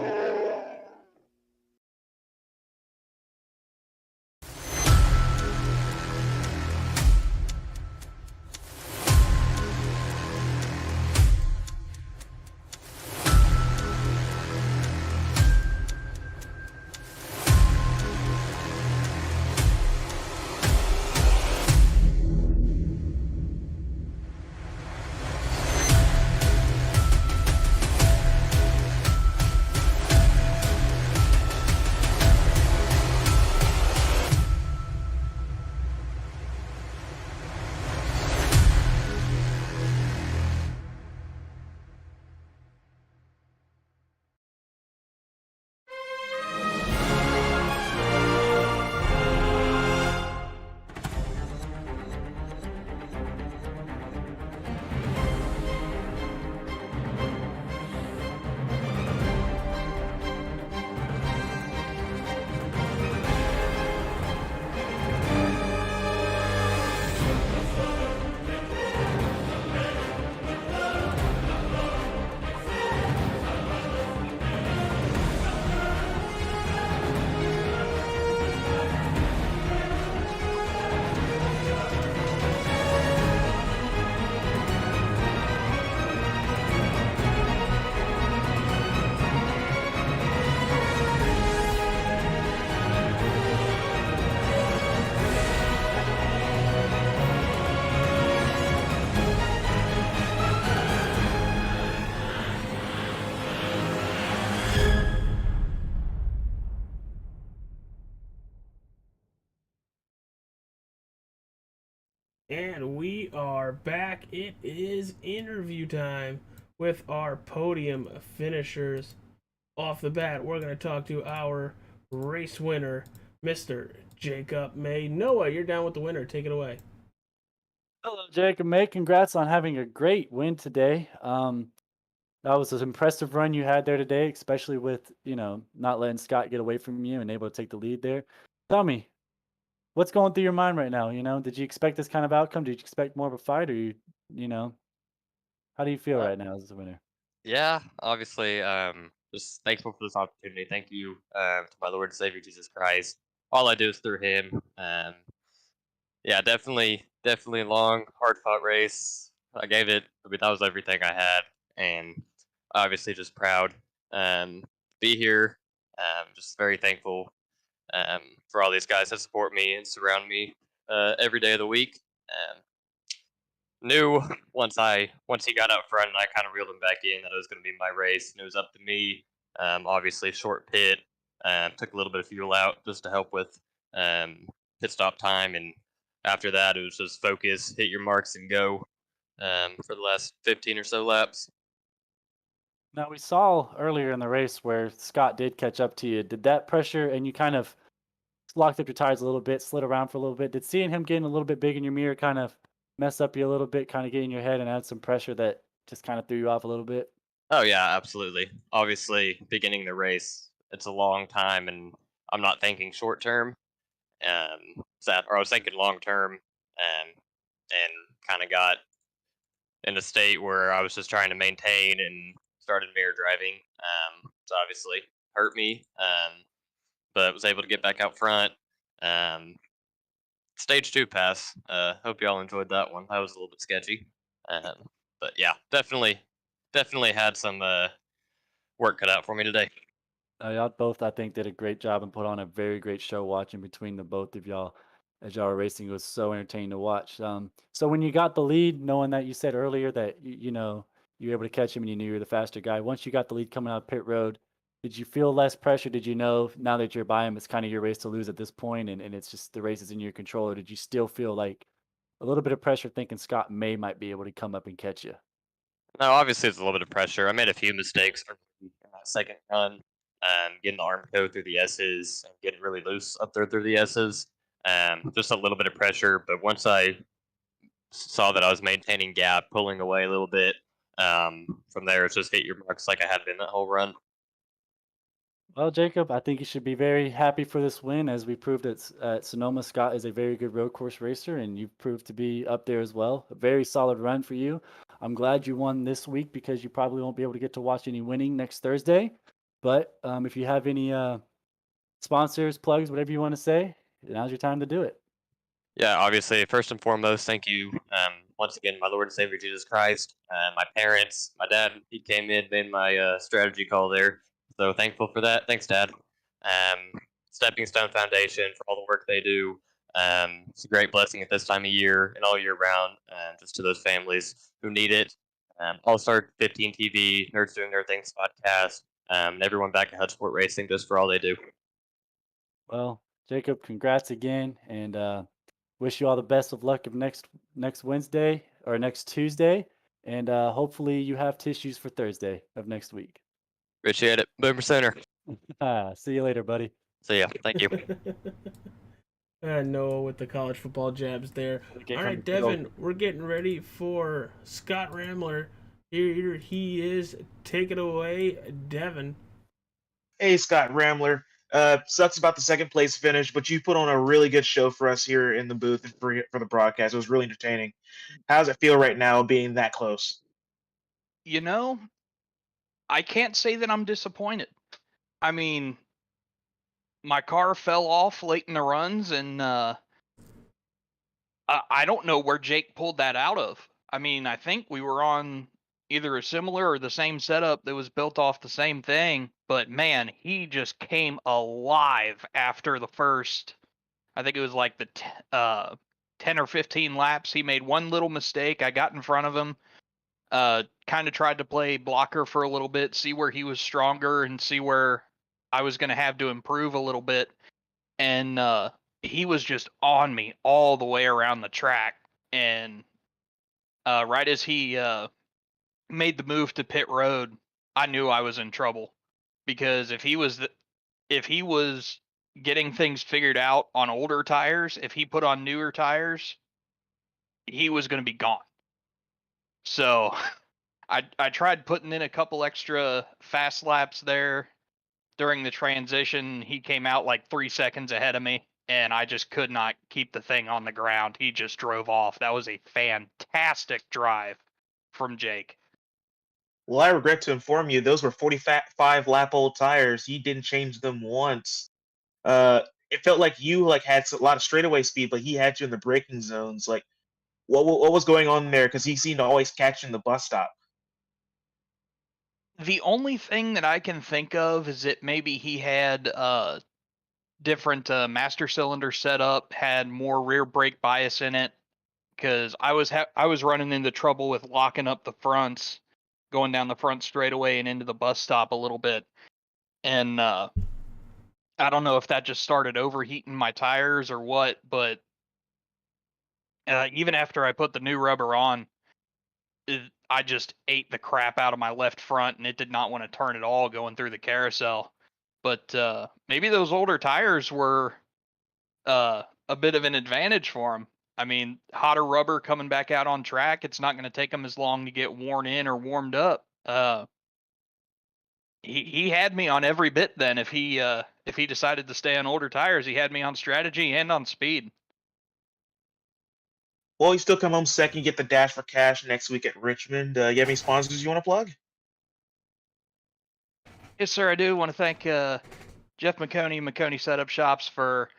And we are back. It is interview time with our podium finishers. Off the bat, we're going to talk to our race winner, Mr. Jacob May. Noah, you're down with the winner. Take it away. Hello, Jacob May. Congrats on having a great win today. That was an impressive run you had there today, especially with, not letting Scott get away from you and able to take the lead there. Tell me, what's going through your mind right now? Did you expect this kind of outcome? Did you expect more of a fight, or you know, how do you feel Uh, right now as a winner? yeah, obviously, just thankful for this opportunity. Thank you to my Lord and Savior Jesus Christ. All I do is through Him. Yeah, definitely a long, hard fought race. I gave it. I mean, that was everything I had, and obviously just proud to be here. Just very thankful for all these guys that support me and surround me every day of the week. Um, Knew once he got out front and I kind of reeled him back in that it was going to be my race and it was up to me. Obviously, short pit. Took a little bit of fuel out just to help with um, pit stop time, and after that it was just focus, hit your marks, and go for the last 15 or so laps. Now we saw earlier in the race where Scott did catch up to you. Did that pressure and you kind of locked up your tires a little bit, slid around for a little bit? Did seeing him getting a little bit big in your mirror kind of mess up you a little bit, kind of get in your head and add some pressure that just kind of threw you off a little bit? Oh yeah, absolutely. Obviously, beginning the race, it's a long time, and I'm not thinking short term. Or I was thinking long term, and kind of got in a state where I was just trying to maintain and started mirror driving. So obviously hurt me, but was able to get back out front. Um, Stage two pass. Hope y'all enjoyed that one. That was a little bit sketchy, but yeah, definitely had some work cut out for me today. Y'all both, I think, did a great job and put on a very great show watching between the both of y'all as y'all were racing. It was so entertaining to watch. So when you got the lead, knowing that you said earlier that you were able to catch him and you knew you were the faster guy. Once you got the lead coming out pit road, did you feel less pressure? Did you know now that you're by him, it's kind of your race to lose at this point, and it's just the race is in your control? Or did you still feel like a little bit of pressure, thinking Scott might be able to come up and catch you? No, obviously it's a little bit of pressure. I made a few mistakes in that second run, getting the arm code through the S's and getting really loose up there through the S's. Just a little bit of pressure, but once I saw that I was maintaining gap, pulling away a little bit, from there it's just hit your marks like I had been that whole run. Well, Jacob, I think you should be very happy for this win, as we proved at Sonoma. Scott is a very good road course racer, and you've proved to be up there as well. A very solid run for you. I'm glad you won this week because you probably won't be able to get to watch any winning next Thursday. But if you have any sponsors, plugs, whatever you want to say, now's your time to do it. Yeah, obviously, first and foremost, thank you once again, my Lord and Savior Jesus Christ, my parents, my dad. He came in, made my strategy call there, so thankful for that. Thanks, Dad. Stepping Stone Foundation for all the work they do. It's a great blessing at this time of year and all year round, just to those families who need it. All Star 15 TV, Nerds Doing Their Things podcast, and everyone back at Hutch Sport Racing just for all they do. Well, Jacob, congrats again, and wish you all the best of luck of next Wednesday or next Tuesday, and hopefully you have tissues for Thursday of next week. Appreciate it. Boomer Center. See you later, buddy. See ya. Thank you. Noah with the college football jabs there. All right, Devin, we're getting ready for Scott Ramler. Here he is. Take it away, Devin. Hey, Scott Ramler. Sucks about the second place finish, but you put on a really good show for us here in the booth and for the broadcast. It was really entertaining. How does it feel right now being that close? I can't say that I'm disappointed. I mean, my car fell off late in the runs, and I don't know where Jake pulled that out of. I mean, I think we were on either a similar or the same setup that was built off the same thing, but man, he just came alive after the first, I think it was like the 10 or 15 laps. He made one little mistake. I got in front of him, kind of tried to play blocker for a little bit, see where he was stronger and see where I was going to have to improve a little bit. And he was just on me all the way around the track. And right as he made the move to pit road, I knew I was in trouble, because if he was getting things figured out on older tires, if he put on newer tires, he was going to be gone. So I tried putting in a couple extra fast laps there during the transition. He came out like 3 seconds ahead of me, and I just could not keep the thing on the ground. He just drove off. That was a fantastic drive from Jake. Well, I regret to inform you, those were 45 lap old tires. He didn't change them once. It felt like you had a lot of straightaway speed, but he had you in the braking zones. Like, what was going on there? Because he seemed to always catch you in the bus stop. The only thing that I can think of is that maybe he had different master cylinder setup, had more rear brake bias in it, because I was running into trouble with locking up the fronts, going down the front straightaway and into the bus stop a little bit, and I don't know if that just started overheating my tires or what, but even after I put the new rubber on, I just ate the crap out of my left front, and it did not want to turn at all going through the carousel. But maybe those older tires were a bit of an advantage for him. I mean, hotter rubber coming back out on track, it's not going to take him as long to get worn in or warmed up. He had me on every bit then. If he decided to stay on older tires, he had me on strategy and on speed. Well, you still come home second, get the Dash for Cash next week at Richmond. You have any sponsors you want to plug? Yes, sir, I do want to thank Jeff McConey Setup Shops for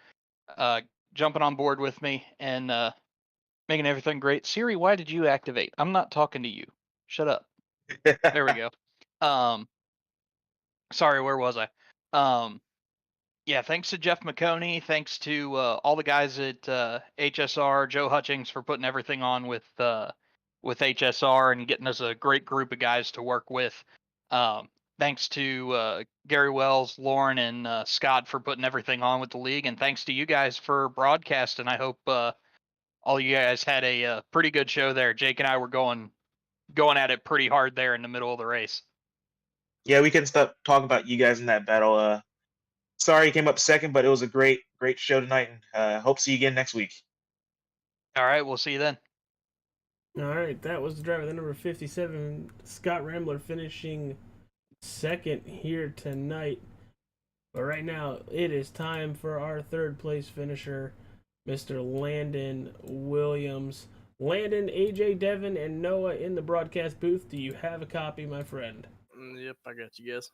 jumping on board with me and making everything great. Siri, why did you activate? I'm not talking to you. Shut up. There we go. Sorry, where was I? Yeah, thanks to Jeff McConey. Thanks to all the guys at HSR, Joe Hutchings for putting everything on with HSR and getting us a great group of guys to work with. Thanks to Gary Wells, Lauren, and Scott for putting everything on with the league, and thanks to you guys for broadcasting. I hope all you guys had a pretty good show there. Jake and I were going at it pretty hard there in the middle of the race. Yeah, we can stop talking about you guys in that battle. Sorry you came up second, but it was a great show tonight, and hope to see you again next week. All right, we'll see you then. All right, that was the driver, the number 57, Scott Rambler, finishing second here tonight. But right now, it is time for our third place finisher, Mr. Landon Williams. Landon, AJ, Devin, and Noah in the broadcast booth. Do you have a copy, my friend? Yep, I got you guys.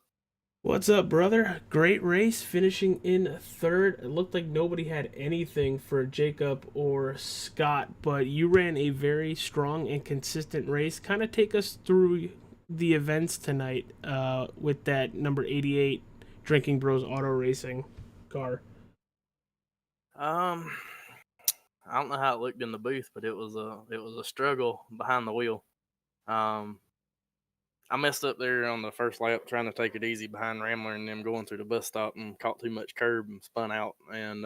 What's up, brother? Great race, finishing in third. It looked like nobody had anything for Jacob or Scott, but you ran a very strong and consistent race. Kind of take us through the events tonight with that number 88 Drinking Bros Auto Racing car. I don't know how it looked in the booth, but it was a struggle behind the wheel. I messed up there on the first lap trying to take it easy behind Rambler and them going through the bus stop and caught too much curb and spun out. And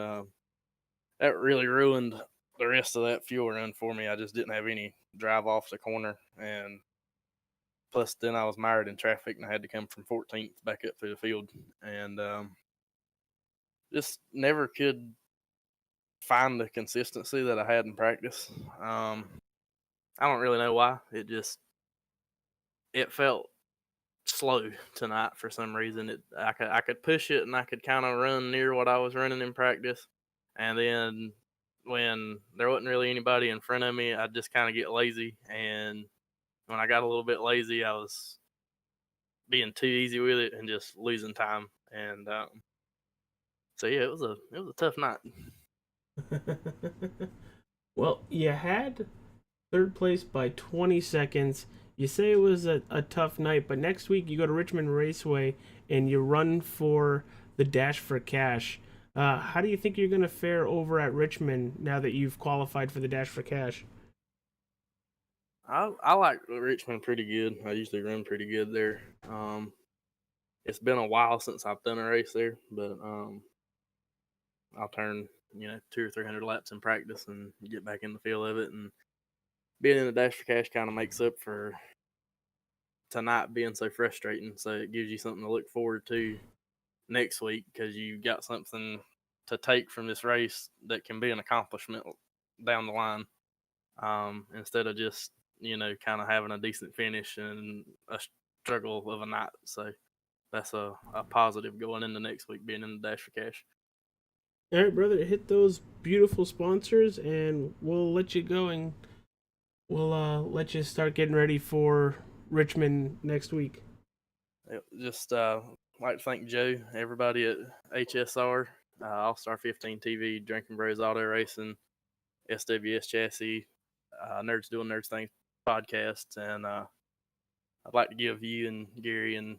that really ruined the rest of that fuel run for me. I just didn't have any drive off the corner. And plus then I was mired in traffic and I had to come from 14th back up through the field. And just never could find the consistency that I had in practice. I don't really know why. It felt slow tonight for some reason. I could push it and I could kind of run near what I was running in practice, and then when there wasn't really anybody in front of me, I'd just kind of get lazy. And when I got a little bit lazy, I was being too easy with it and just losing time. And so yeah, it was a tough night. Well, you had third place by 20 seconds. You say it was a tough night, but next week you go to Richmond Raceway and you run for the Dash for Cash. How do you think you're going to fare over at Richmond now that you've qualified for the Dash for Cash? I like Richmond pretty good. I usually run pretty good there. It's been a while since I've done a race there, but I'll turn 200 or 300 laps in practice and get back in the feel of it. And being in the Dash for Cash kind of makes up for tonight being so frustrating. So it gives you something to look forward to next week because you got something to take from this race that can be an accomplishment down the line. instead of just kind of having a decent finish and a struggle of a night. So that's a positive going into next week being in the Dash for Cash. All right, brother, hit those beautiful sponsors, and we'll let you go, and we'll let you start getting ready for Richmond next week. Just like to thank Joe, everybody at HSR, All Star 15 TV, Drinking Bros Auto Racing, SWS Chassis, Nerds Doing Nerds Things podcast, and I'd like to give you and Gary and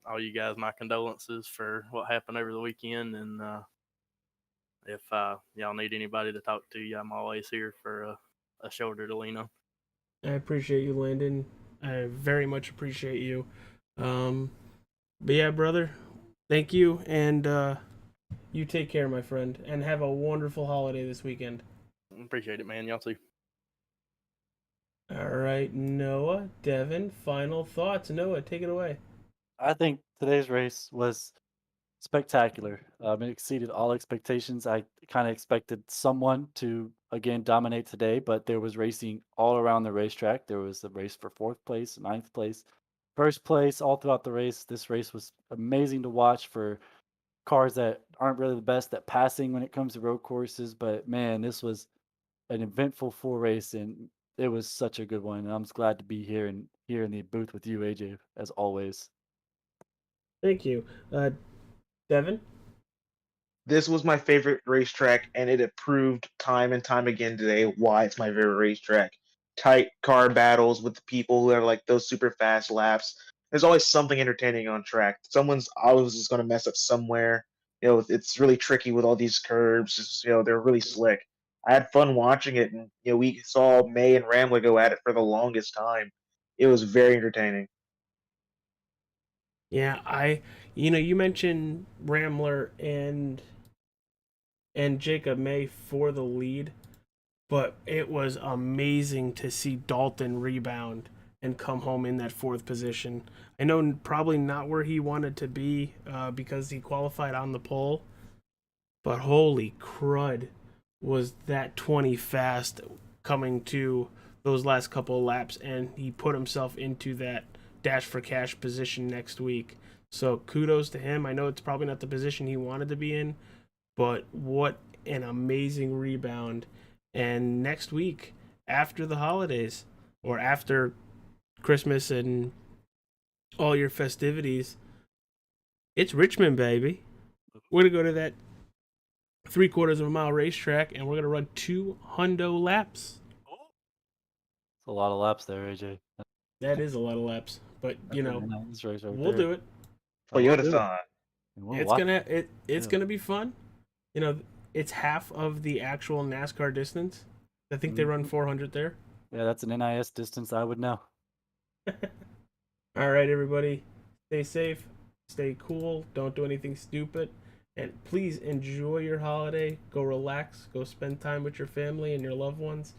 all you guys my condolences for what happened over the weekend. And if y'all need anybody to talk to, I'm always here for a shoulder to lean on. I appreciate you, Landon. I very much appreciate you. But yeah, brother, thank you, and you take care, my friend, and have a wonderful holiday this weekend. Appreciate it, man. Y'all too. All right, Noah, Devin, final thoughts. Noah, take it away. I think today's race was spectacular. It exceeded all expectations. I kind of expected someone to again dominate today, but there was racing all around the racetrack. There was a race for 4th place, 9th place, 1st place, all throughout the race. This race was amazing to watch for cars that aren't really the best at passing when it comes to road courses. But man, this was an eventful full race, and it was such a good one. And I'm just glad to be here and here in the booth with you, AJ, as always. Thank you. Devin? This was my favorite racetrack, and it proved time and time again today why it's my favorite racetrack. Tight car battles with the people who are like those super fast laps. There's always something entertaining on track. Someone's always just going to mess up somewhere. It's really tricky with all these curbs. They're really slick. I had fun watching it, and we saw May and Rambler go at it for the longest time. It was very entertaining. Yeah, you mentioned Rambler and Jacob May for the lead, but it was amazing to see Dalton rebound and come home in that 4th position. I know probably not where he wanted to be because he qualified on the pole, but holy crud, was that 20 fast coming to those last couple of laps, and he put himself into that Dash for Cash position next week. So kudos to him. I know it's probably not the position he wanted to be in, but what an amazing rebound. And next week, after the holidays, or after Christmas and all your festivities, it's Richmond, baby. We're going to go to that 3/4 of a mile racetrack, and we're going to run 2 hundo laps. It's a lot of laps there, AJ. That is a lot of laps, but This race right we'll there. do it. Toyota-san. It's gonna be fun. It's half of the actual NASCAR distance. I think they run 400 there. Yeah, that's an NIS distance I would know. All right, everybody, stay safe, stay cool, don't do anything stupid, and please enjoy your holiday. Go relax, go spend time with your family and your loved ones.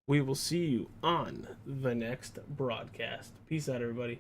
We will see you on the next broadcast. Peace out, everybody.